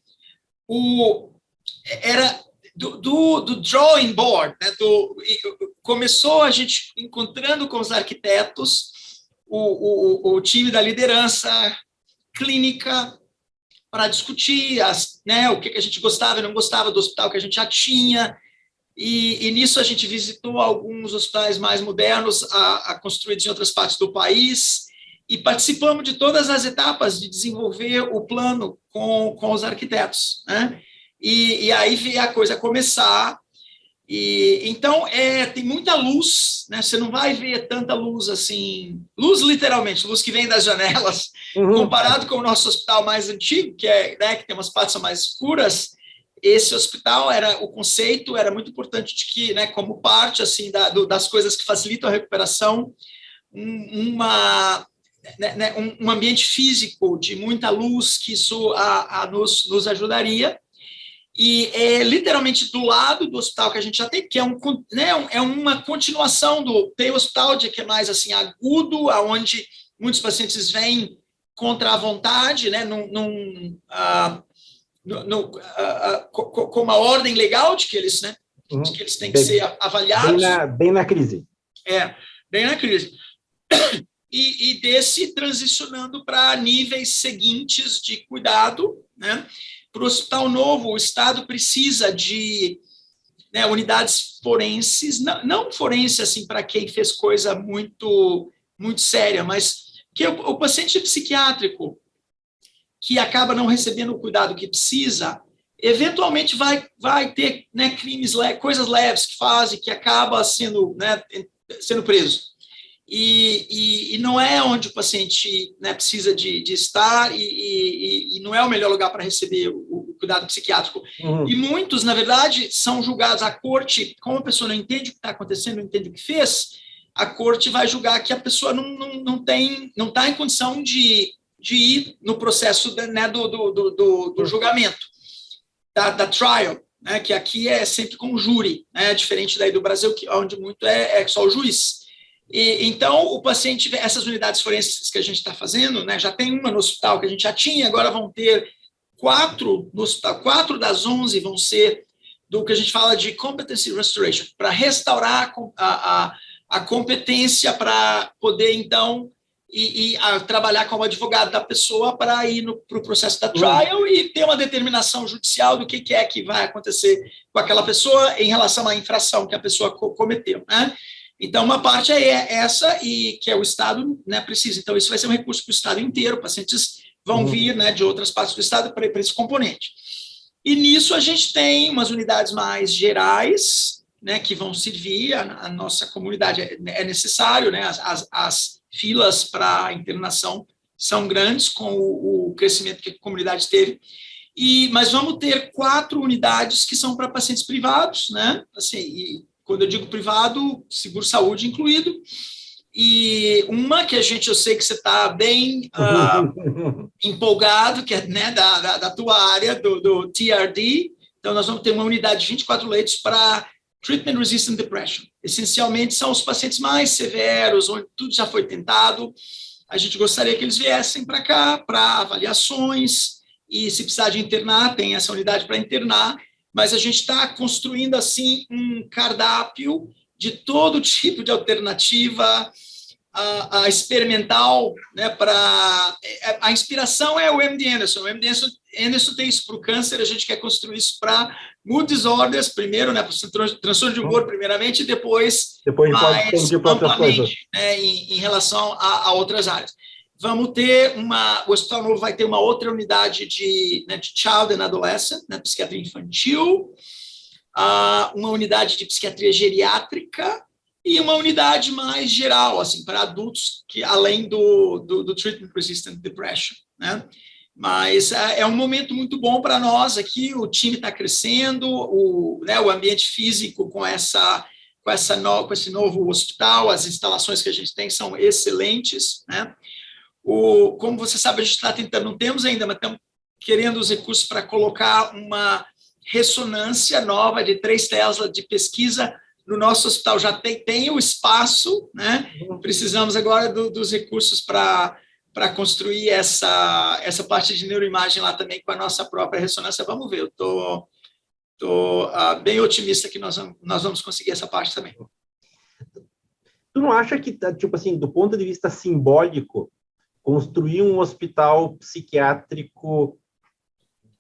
era do drawing board, né, começou a gente encontrando com os arquitetos, o time da liderança clínica, para discutir né, o que a gente gostava e não gostava do hospital que a gente já tinha, e nisso a gente visitou alguns hospitais mais modernos, construídos em outras partes do país, e participamos de todas as etapas de desenvolver o plano com os arquitetos, né? E aí veio a coisa começar. Então, tem muita luz, né? Você não vai ver tanta luz assim, luz literalmente, luz que vem das janelas, comparado com o nosso hospital mais antigo, né, que tem umas partes mais escuras. Esse hospital, o conceito era muito importante de que, né, como parte assim, das coisas que facilitam a recuperação, um ambiente físico de muita luz, que isso nos ajudaria. E literalmente do lado do hospital que a gente já tem, que é uma continuação tem o hospital que é mais assim agudo, aonde muitos pacientes vêm contra a vontade, né, com uma ordem legal de que eles, né, de que eles têm que ser avaliados. Bem na crise. Bem na crise. E desse transicionando para níveis seguintes de cuidado, né? Para o Hospital Novo, o Estado precisa de, né, unidades forenses, não forense assim, para quem fez coisa muito, muito séria, mas que o paciente psiquiátrico que acaba não recebendo o cuidado que precisa, eventualmente vai ter, né, crimes, coisas leves que fazem, que acaba sendo, né, sendo preso. E não é onde o paciente, né, precisa de estar, e não é o melhor lugar para receber o cuidado psiquiátrico. E muitos, na verdade, são julgados. A corte, como a pessoa não entende o que está acontecendo, não entende o que fez, a corte vai julgar que a pessoa não está em condição de ir no processo, né, do julgamento, da trial, né, que aqui é sempre com o júri, né, diferente daí do Brasil, onde muito é só o juiz. Então, o paciente, essas unidades forenses que a gente está fazendo, né, já tem uma no hospital que a gente já tinha, agora vão ter 4 no hospital, 4 das 11 vão ser do que a gente fala de competency restoration, para restaurar a competência para poder, então, trabalhar como advogado da pessoa para ir para o processo da trial e ter uma determinação judicial do que é que vai acontecer com aquela pessoa em relação à infração que a pessoa cometeu, né? Então, uma parte é essa, e que é o Estado, né, precisa. Então, isso vai ser um recurso para o Estado inteiro, pacientes vão vir, né, de outras partes do Estado para esse componente. E nisso a gente tem umas unidades mais gerais, né, que vão servir a nossa comunidade. É necessário, né, as filas para internação são grandes com o crescimento que a comunidade teve. Mas vamos ter 4 unidades que são para pacientes privados, né? Assim, e quando eu digo privado, seguro-saúde incluído. E uma que eu sei que você está bem empolgado, que é, né, da tua área, do TRD. Então, nós vamos ter uma unidade de 24 leitos para Treatment-Resistant Depression. Essencialmente, são os pacientes mais severos, onde tudo já foi tentado. A gente gostaria que eles viessem para cá para avaliações, e se precisar de internar, tem essa unidade para internar, mas a gente está construindo, assim, um cardápio de todo tipo de alternativa a experimental, né, a inspiração é o MD Anderson. O MD Anderson tem isso para o câncer, a gente quer construir isso para mood disorders, primeiro, né, para o transtorno de humor, primeiramente, e depois pode expandir para outras coisas. Né, em relação a outras áreas. Vamos ter o Hospital Novo vai ter uma outra unidade de Child and Adolescent, né, psiquiatria infantil, uma unidade de psiquiatria geriátrica e uma unidade mais geral, assim, para adultos, que além do Treatment-Resistant Depression, né? Mas é um momento muito bom para nós aqui, o time está crescendo, o ambiente físico com esse novo hospital, as instalações que a gente tem são excelentes, né? Como você sabe, a gente está tentando, não temos ainda, mas estamos querendo os recursos para colocar uma ressonância nova de 3 Tesla de pesquisa no nosso hospital. Já tem o espaço, né? Precisamos agora dos recursos para construir essa parte de neuroimagem lá também com a nossa própria ressonância. Vamos ver, eu estou bem otimista que nós vamos conseguir essa parte também. Tu não acha que, tipo assim, do ponto de vista simbólico, construir um hospital psiquiátrico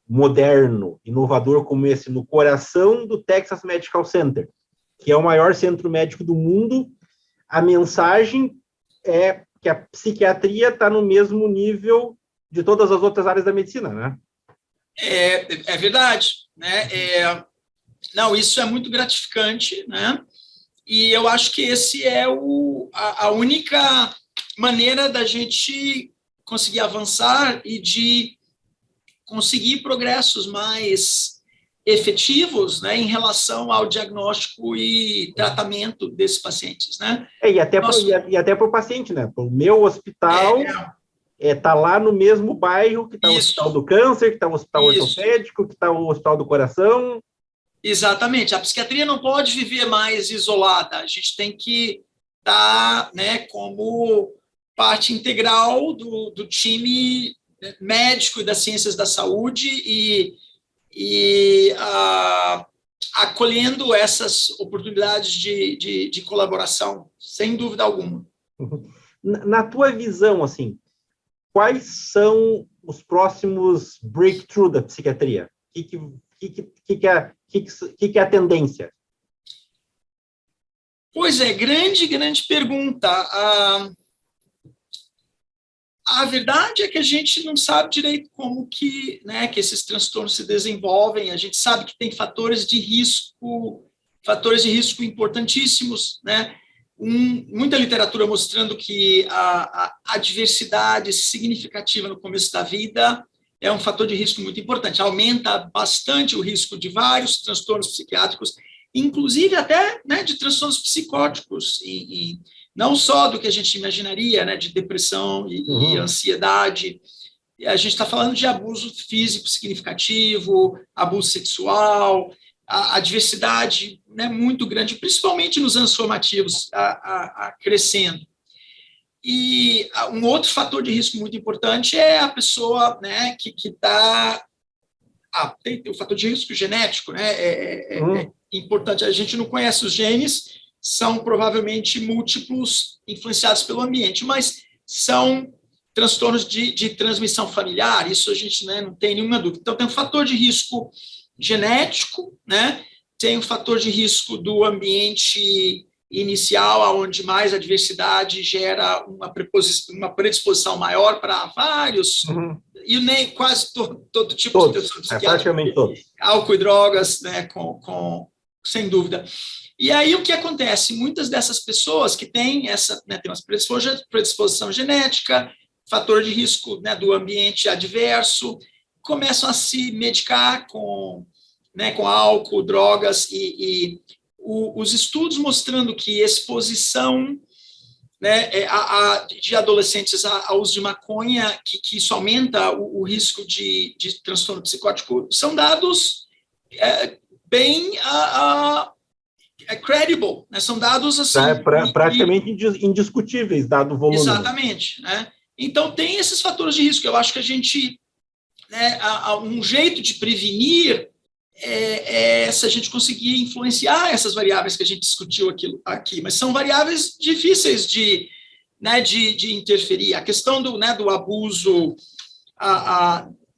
moderno, inovador como esse, no coração do Texas Medical Center, que é o maior centro médico do mundo, a mensagem é que a psiquiatria está no mesmo nível de todas as outras áreas da medicina, né? É verdade, né? Não, isso é muito gratificante, né? E eu acho que esse é a única maneira da gente conseguir avançar e de conseguir progressos mais efetivos, né, em relação ao diagnóstico e tratamento desses pacientes, né? E até para o paciente, né? O meu hospital está lá no mesmo bairro que está o Hospital do Câncer, que está o Hospital Ortopédico, que está o Hospital do Coração. Exatamente. A psiquiatria não pode viver mais isolada. A gente tem que estar, né, como parte integral do time médico e das ciências da saúde e acolhendo essas oportunidades de colaboração, sem dúvida alguma. Na tua visão, assim, quais são os próximos breakthrough da psiquiatria? O que é a tendência? Pois é, grande pergunta. A verdade é que a gente não sabe direito como que esses transtornos se desenvolvem. A gente sabe que tem fatores de risco importantíssimos, né? Muita literatura mostrando que a diversidade significativa no começo da vida é um fator de risco muito importante. Aumenta bastante o risco de vários transtornos psiquiátricos, inclusive até, né, de transtornos psicóticos, e não só do que a gente imaginaria, né, de depressão e ansiedade. A gente está falando de abuso físico significativo, abuso sexual, a diversidade, né, muito grande, principalmente nos anos formativos, crescendo. E um outro fator de risco muito importante é a pessoa, né, que está... tem o fator de risco genético, né, é importante. A gente não conhece os genes, são provavelmente múltiplos influenciados pelo ambiente, mas são transtornos de transmissão familiar, isso a gente, né, não tem nenhuma dúvida. Então, tem um fator de risco genético, né, tem um fator de risco do ambiente inicial, onde mais a diversidade gera uma predisposição maior para vários, e nem quase todo tipo de transtorno psiquiátrico, praticamente todos. Álcool e drogas, né, sem dúvida. E aí o que acontece? Muitas dessas pessoas que têm tem uma predisposição genética, fator de risco, né, do ambiente adverso, começam a se medicar com, né, com álcool, drogas, os estudos mostrando que exposição, né, de adolescentes ao uso de maconha, que isso aumenta o risco de transtorno psicótico, são dados bem credible, né, são dados assim... praticamente indiscutíveis, dado o volume. Exatamente. Né? Então, tem esses fatores de risco. Eu acho que a gente... Né, um jeito de prevenir se a gente conseguir influenciar essas variáveis que a gente discutiu aqui, mas são variáveis difíceis de interferir. A questão do abuso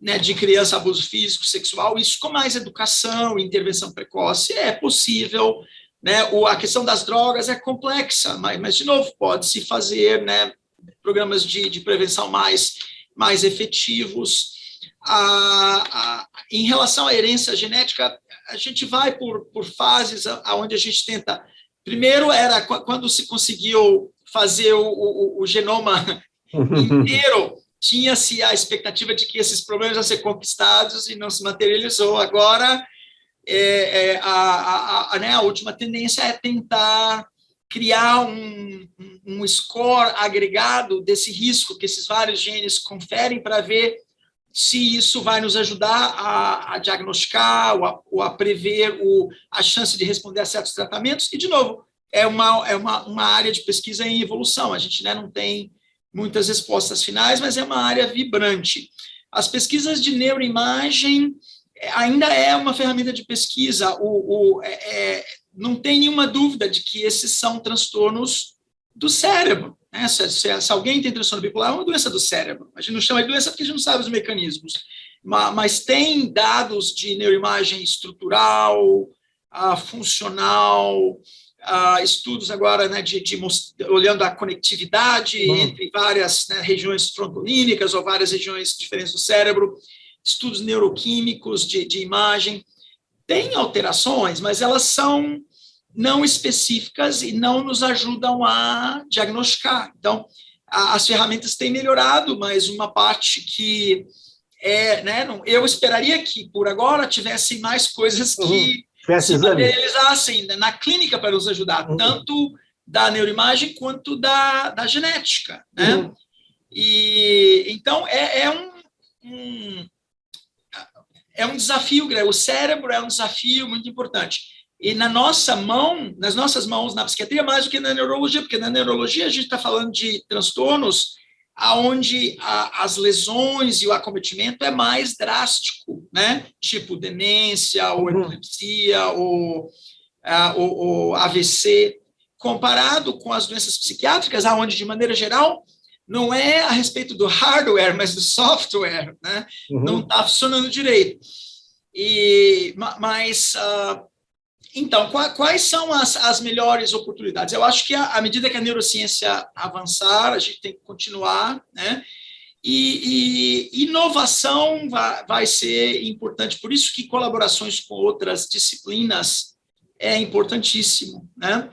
né, de criança, abuso físico, sexual, isso com mais educação, intervenção precoce é possível. Né? A questão das drogas é complexa, mas de novo, pode-se fazer, né, programas de prevenção mais efetivos. Em relação à herança genética, a gente vai por fases, onde a gente tenta... Primeiro era quando se conseguiu fazer o genoma inteiro, tinha-se a expectativa de que esses problemas iam ser conquistados e não se materializou. Agora, a última tendência é tentar criar um score agregado desse risco que esses vários genes conferem para ver se isso vai nos ajudar a diagnosticar ou a prever a chance de responder a certos tratamentos. E, de novo, é uma área de pesquisa em evolução. A gente, né, não tem muitas respostas finais, mas é uma área vibrante. As pesquisas de neuroimagem ainda é uma ferramenta de pesquisa. Não tem nenhuma dúvida de que esses são transtornos do cérebro. Né? Se alguém tem transtorno bipolar, é uma doença do cérebro. A gente não chama de doença porque a gente não sabe os mecanismos. Mas tem dados de neuroimagem estrutural, funcional, estudos agora, né, olhando a conectividade entre várias, né, regiões frontolínicas ou várias regiões diferentes do cérebro, estudos neuroquímicos de imagem. Tem alterações, mas elas são não específicas e não nos ajudam a diagnosticar. Então, as ferramentas têm melhorado, mas uma parte que né, eu esperaria que, por agora, tivessem mais coisas que se materializassem na clínica para nos ajudar, tanto da neuroimagem quanto da genética. Né? E, então, é um desafio, o cérebro é um desafio muito importante. E nas nossas mãos, na psiquiatria, mais do que na neurologia, porque na neurologia a gente está falando de transtornos onde as lesões e o acometimento é mais drástico, né? Tipo demência, ou epilepsia, ou AVC, comparado com as doenças psiquiátricas, onde, de maneira geral, não é a respeito do hardware, mas do software, né? Não está funcionando direito. Então, quais são as melhores oportunidades? Eu acho que, à medida que a neurociência avançar, a gente tem que continuar, né? E inovação vai ser importante. Por isso que colaborações com outras disciplinas é importantíssimo, né?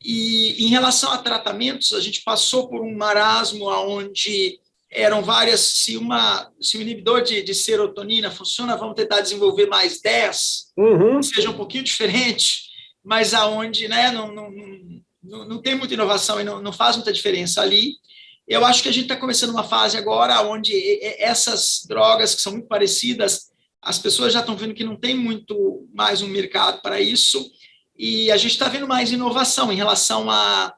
E em relação a tratamentos, a gente passou por um marasmo onde eram várias, se o inibidor de serotonina funciona, vamos tentar desenvolver mais 10, que seja um pouquinho diferente, mas aonde, né, não tem muita inovação e não faz muita diferença ali. Eu acho que a gente está começando uma fase agora onde essas drogas que são muito parecidas, as pessoas já estão vendo que não tem muito mais um mercado para isso, e a gente está vendo mais inovação em relação a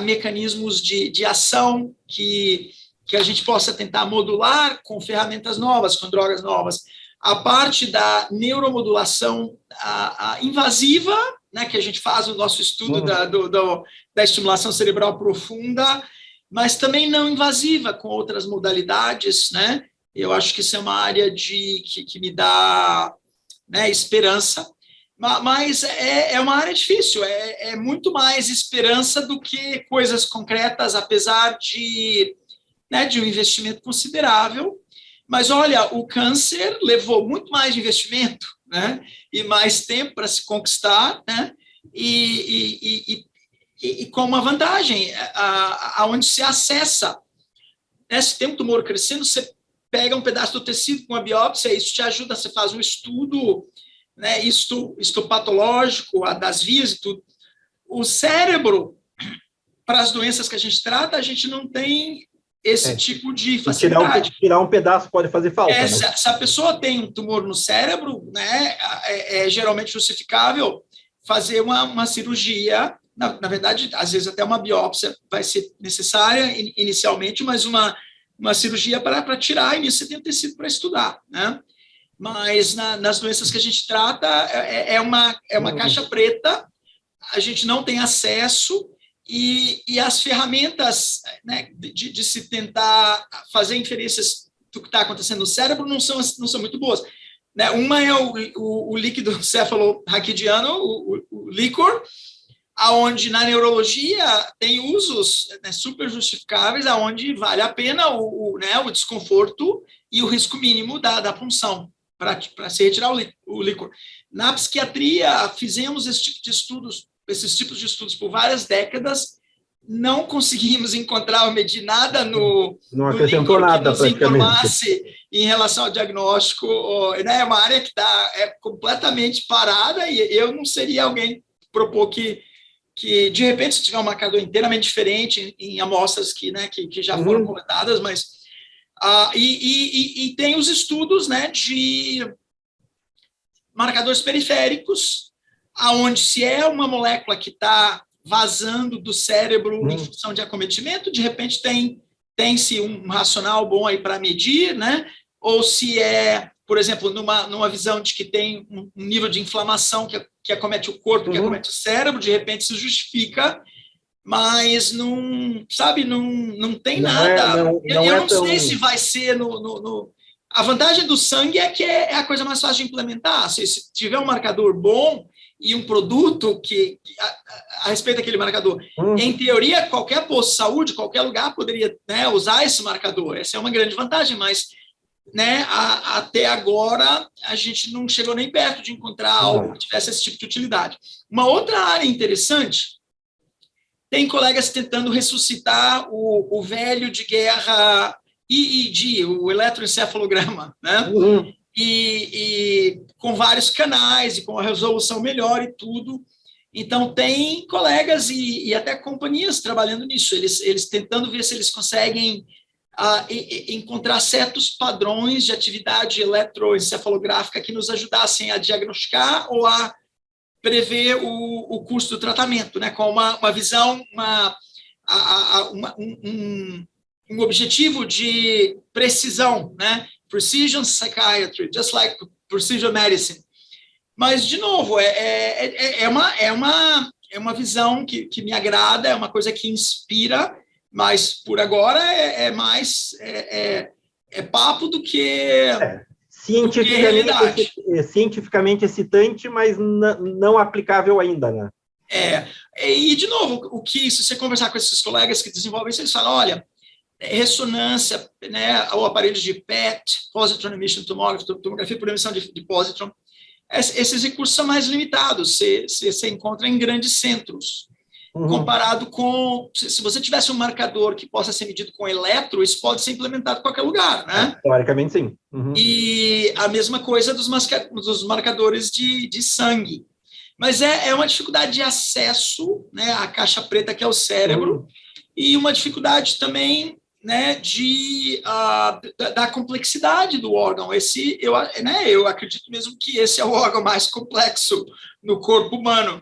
mecanismos de ação que a gente possa tentar modular com ferramentas novas, com drogas novas. A parte da neuromodulação invasiva, né, que a gente faz o nosso estudo da estimulação cerebral profunda, mas também não invasiva, com outras modalidades, né? Eu acho que isso é uma área que me dá, né, esperança. Mas é uma área difícil, é muito mais esperança do que coisas concretas, apesar de um investimento considerável. Mas, olha, o câncer levou muito mais investimento, né, e mais tempo para se conquistar, né, e com uma vantagem, aonde se acessa né, se tem um tumor crescendo, você pega um pedaço do tecido com a biópsia, isso te ajuda, você faz um estudo, né, histopatológico, das vias e tudo. O cérebro, para as doenças que a gente trata, a gente não tem esse tipo de facilidade. Tirar um pedaço pode fazer falta. Né? Se a pessoa tem um tumor no cérebro, né, é geralmente justificável fazer uma cirurgia. Na verdade, às vezes até uma biópsia vai ser necessária inicialmente, mas uma cirurgia para tirar, e nisso você tem o tecido para estudar, né? Mas nas doenças que a gente trata, é uma caixa preta, a gente não tem acesso, e as ferramentas, né, de se tentar fazer inferências do que está acontecendo no cérebro não são muito boas. Né? Uma é o líquido cefalorraquidiano, o líquor, aonde na neurologia tem usos, né, super justificáveis, aonde vale a pena o desconforto e o risco mínimo da punção para se retirar o líquor. Na psiquiatria, fizemos esses tipos de estudos por várias décadas, não conseguimos encontrar ou medir nada no acrescentou líquor nada, que nos informasse em relação ao diagnóstico. Né? É uma área que está completamente parada, e eu não seria alguém que propor que de repente, se tiver um marcador inteiramente diferente em amostras que já foram coletadas, mas e tem os estudos, né, de marcadores periféricos, aonde se é uma molécula que está vazando do cérebro em função de acometimento, de repente tem-se um racional bom aí para medir, né? Ou se é, por exemplo, numa visão de que tem um nível de inflamação que acomete o corpo, que acomete o cérebro, de repente se justifica, mas não tem nada. Eu não sei se vai ser A vantagem do sangue é que é a coisa mais fácil de implementar. Se tiver um marcador bom e um produto a respeito daquele marcador, em teoria, qualquer posto de saúde, qualquer lugar poderia, né, usar esse marcador. Essa é uma grande vantagem, mas, né, até agora a gente não chegou nem perto de encontrar algo que tivesse esse tipo de utilidade. Uma outra área interessante, tem colegas tentando ressuscitar o velho de guerra EEG, o eletroencefalograma, né? E com vários canais e com a resolução melhor e tudo. Então, tem colegas e até companhias trabalhando nisso, eles tentando ver se eles conseguem encontrar certos padrões de atividade eletroencefalográfica que nos ajudassem a diagnosticar ou a prever o curso do tratamento, né? Com uma visão, um objetivo de precisão, né? Precision psychiatry, just like precision medicine. Mas, de novo, é uma visão que me agrada, é uma coisa que inspira, mas, por agora, é mais papo do que cientificamente excitante, mas não aplicável ainda, né? E, de novo, se você conversar com esses colegas que desenvolvem isso, eles falam, olha, ressonância, né, ou aparelhos de PET, Positron Emission Tomography, tomografia por emissão de positron, esses recursos são mais limitados, você encontra em grandes centros, comparado com, se você tivesse um marcador que possa ser medido com eletro, isso pode ser implementado em qualquer lugar, né? Teoricamente, sim. E a mesma coisa dos marcadores de sangue. Mas é uma dificuldade de acesso, né, à caixa preta, que é o cérebro, e uma dificuldade também, né, da complexidade do órgão. Eu acredito mesmo que esse é o órgão mais complexo no corpo humano.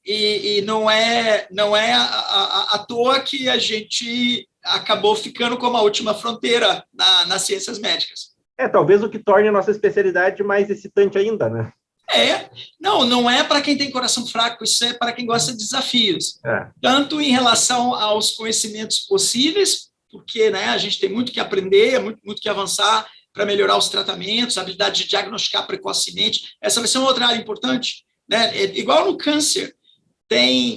E não é à toa que a gente acabou ficando como a última fronteira nas ciências médicas. Talvez o que torne a nossa especialidade mais excitante ainda, né? Não é para quem tem coração fraco, isso é para quem gosta de desafios. Tanto em relação aos conhecimentos possíveis, porque, né, a gente tem muito que aprender, muito que avançar para melhorar os tratamentos, a habilidade de diagnosticar precocemente. Essa vai ser uma outra área importante, né? Igual no câncer,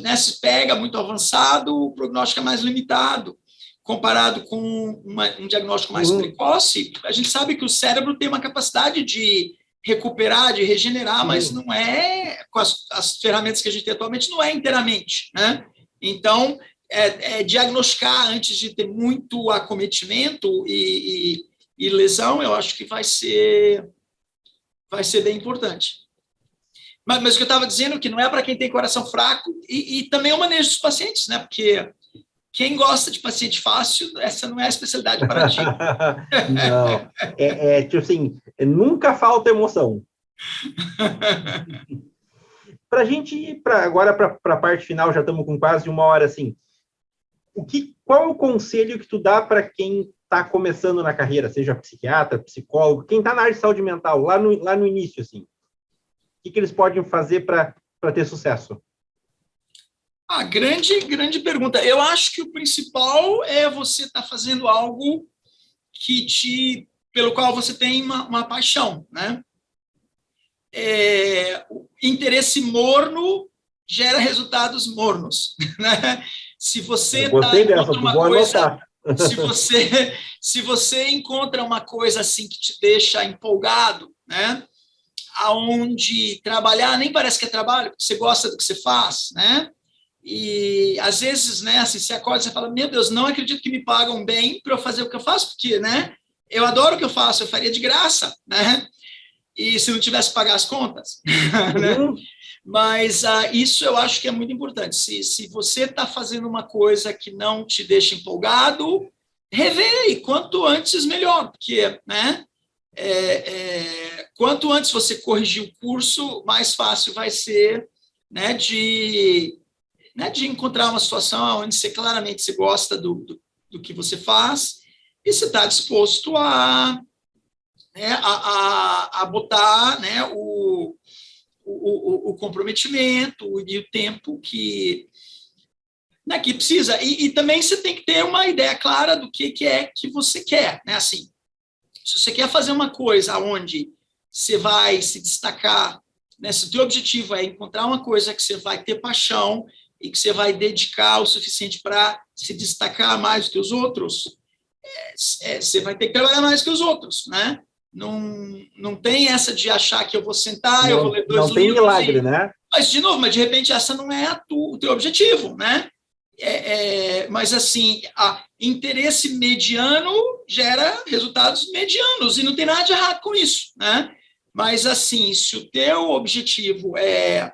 né, se pega muito avançado, o prognóstico é mais limitado. Comparado com um diagnóstico mais precoce, a gente sabe que o cérebro tem uma capacidade de recuperar, de regenerar, mas não é, com as ferramentas que a gente tem atualmente, não é inteiramente, né? Então, diagnosticar antes de ter muito acometimento e lesão, eu acho que vai ser bem importante. Mas o que eu estava dizendo é que não é para quem tem coração fraco e também o manejo dos pacientes, né? Porque quem gosta de paciente fácil, essa não é a especialidade para ti. Não, tipo assim, nunca falta emoção. Para a gente ir agora para a parte final, já estamos com quase 1 hora, assim, qual é o conselho que tu dá para quem está começando na carreira, seja psiquiatra, psicólogo, quem está na área de saúde mental, lá no início, assim? O que eles podem fazer para ter sucesso? Grande pergunta. Eu acho que o principal é você estar fazendo algo pelo qual você tem uma paixão, né? O interesse morno gera resultados mornos, né? Se você encontra uma coisa, se você encontra uma coisa assim que te deixa empolgado, né? Aonde trabalhar nem parece que é trabalho, porque você gosta do que você faz, né? E às vezes, né, assim, você acorda e você fala, meu Deus, não acredito que me pagam bem para eu fazer o que eu faço, porque, né, eu adoro o que eu faço, eu faria de graça, né? E se não tivesse que pagar as contas, né? Mas isso eu acho que é muito importante. Se você está fazendo uma coisa que não te deixa empolgado, revê, e quanto antes melhor, porque, né, quanto antes você corrigir o curso, mais fácil vai ser, né, de encontrar uma situação onde você claramente gosta do que você faz e você está disposto a botar, né, o comprometimento e o tempo que precisa. E também você tem que ter uma ideia clara do que é que você quer, né? Assim, se você quer fazer uma coisa onde você vai se destacar, né? Se o teu objetivo é encontrar uma coisa que você vai ter paixão e que você vai dedicar o suficiente para se destacar mais do que os outros, você vai ter que trabalhar mais que os outros, né? Não tem essa de achar que eu vou sentar, eu vou ler 2 livros. Não tem milagre, né? Mas, de novo, de repente, essa não é o teu objetivo, né? Mas, assim, interesse mediano gera resultados medianos, e não tem nada de errado com isso, né? Mas, assim, se o teu objetivo é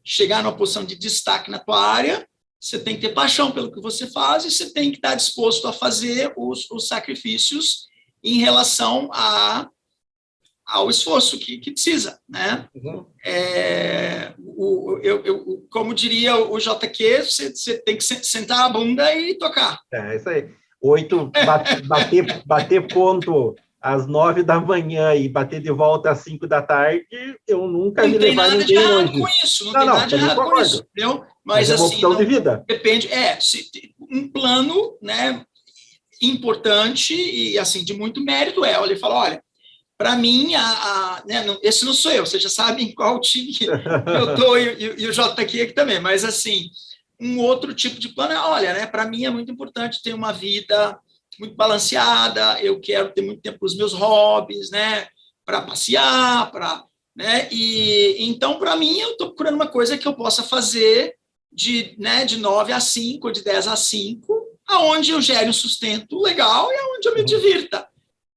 chegar numa posição de destaque na tua área, você tem que ter paixão pelo que você faz e você tem que estar disposto a fazer os sacrifícios em relação ao esforço que precisa, né? Uhum. Como diria o JQ, você tem que sentar a bunda e tocar. É isso aí. 8, bater ponto às 9 da manhã e bater de volta às 5 da tarde, eu nunca vi levar ninguém longe. Não tem nada de errado com isso, não tem nada de errado com isso, entendeu? Mas é uma assim, opção de vida. Depende, um plano, né, importante e assim, de muito mérito ele fala, olha, para mim, né, esse não sou eu, você já sabe em qual time que eu estou e o J aqui também, mas assim, um outro tipo de plano olha, né, para mim é muito importante ter uma vida muito balanceada, eu quero ter muito tempo para os meus hobbies, né, para passear, né, e então, para mim, eu estou procurando uma coisa que eu possa fazer de 9 às 5, ou de 10 às 5, aonde eu gere um sustento legal e aonde eu me divirta.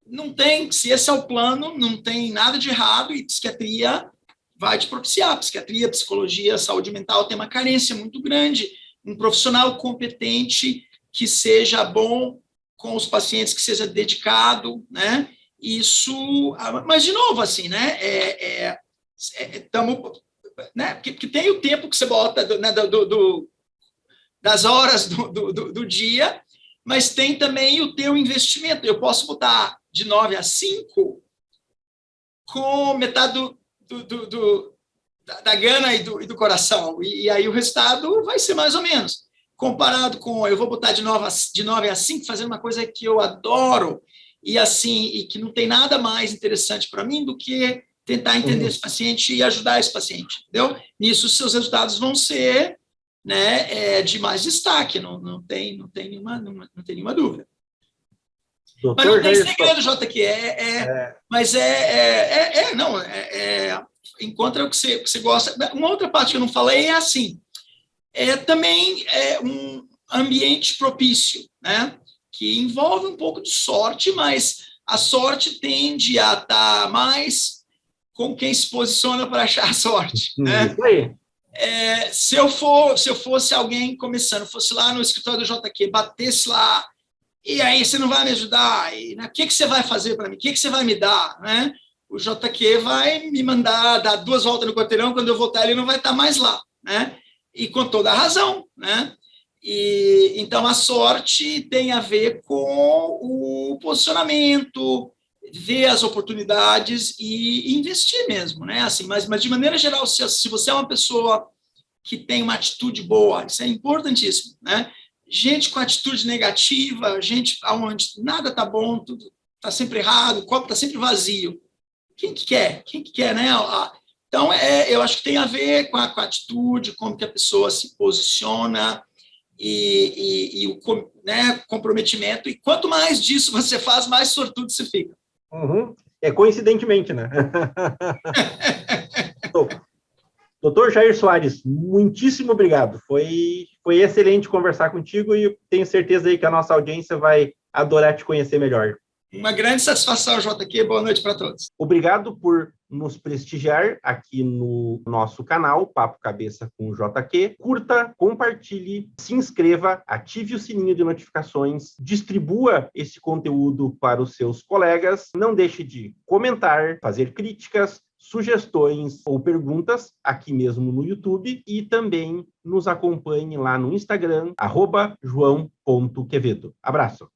Não tem, se esse é o plano, não tem nada de errado, e psiquiatria vai te propiciar. Psiquiatria, psicologia, saúde mental tem uma carência muito grande. Um profissional competente que seja bom com os pacientes, que seja dedicado, né? Isso, mas de novo, assim, né? Né? Porque tem o tempo que você bota das horas do dia, mas tem também o teu investimento. Eu posso botar de 9 a 5 com metade da gana e do coração, e aí o resultado vai ser mais ou menos. Comparado com, eu vou botar de 9 a 5 fazendo uma coisa que eu adoro, e assim, e que não tem nada mais interessante para mim do que tentar entender esse paciente e ajudar esse paciente, entendeu? Nisso, seus resultados vão ser, né, de mais destaque, não tem nenhuma dúvida. Mas não tem segredo, JQ, mas encontra o que você gosta. Uma outra parte que eu não falei é assim, também ambiente propício, né? Que envolve um pouco de sorte, mas a sorte tende a estar mais com quem se posiciona para achar a sorte, né? Isso aí. Se eu fosse alguém começando, fosse lá no escritório do JQ, batesse lá, e aí você não vai me ajudar, e, né, o que você vai fazer para mim? O que você vai me dar, né? O JQ vai me mandar dar 2 voltas no quarteirão, quando eu voltar ele não vai estar mais lá, né? E com toda a razão, né? E então a sorte tem a ver com o posicionamento, ver as oportunidades e investir mesmo, né? Assim, mas de maneira geral, se você é uma pessoa que tem uma atitude boa, isso é importantíssimo, né? Gente com atitude negativa, gente onde nada tá bom, tudo tá sempre errado, o copo tá sempre vazio. Quem que quer? Quem que quer, né? Então, eu acho que tem a ver com a atitude, como que a pessoa se posiciona e o, né, comprometimento. E quanto mais disso você faz, mais sortudo você fica. Uhum. Coincidentemente, né? Doutor Jair Soares, muitíssimo obrigado. Foi excelente conversar contigo e tenho certeza aí que a nossa audiência vai adorar te conhecer melhor. Uma grande satisfação, JQ. Boa noite para todos. Obrigado por nos prestigiar aqui no nosso canal, Papo Cabeça com o JQ. Curta, compartilhe, se inscreva, ative o sininho de notificações, distribua esse conteúdo para os seus colegas. Não deixe de comentar, fazer críticas, sugestões ou perguntas aqui mesmo no YouTube e também nos acompanhe lá no Instagram, @joão.quevedo. Abraço!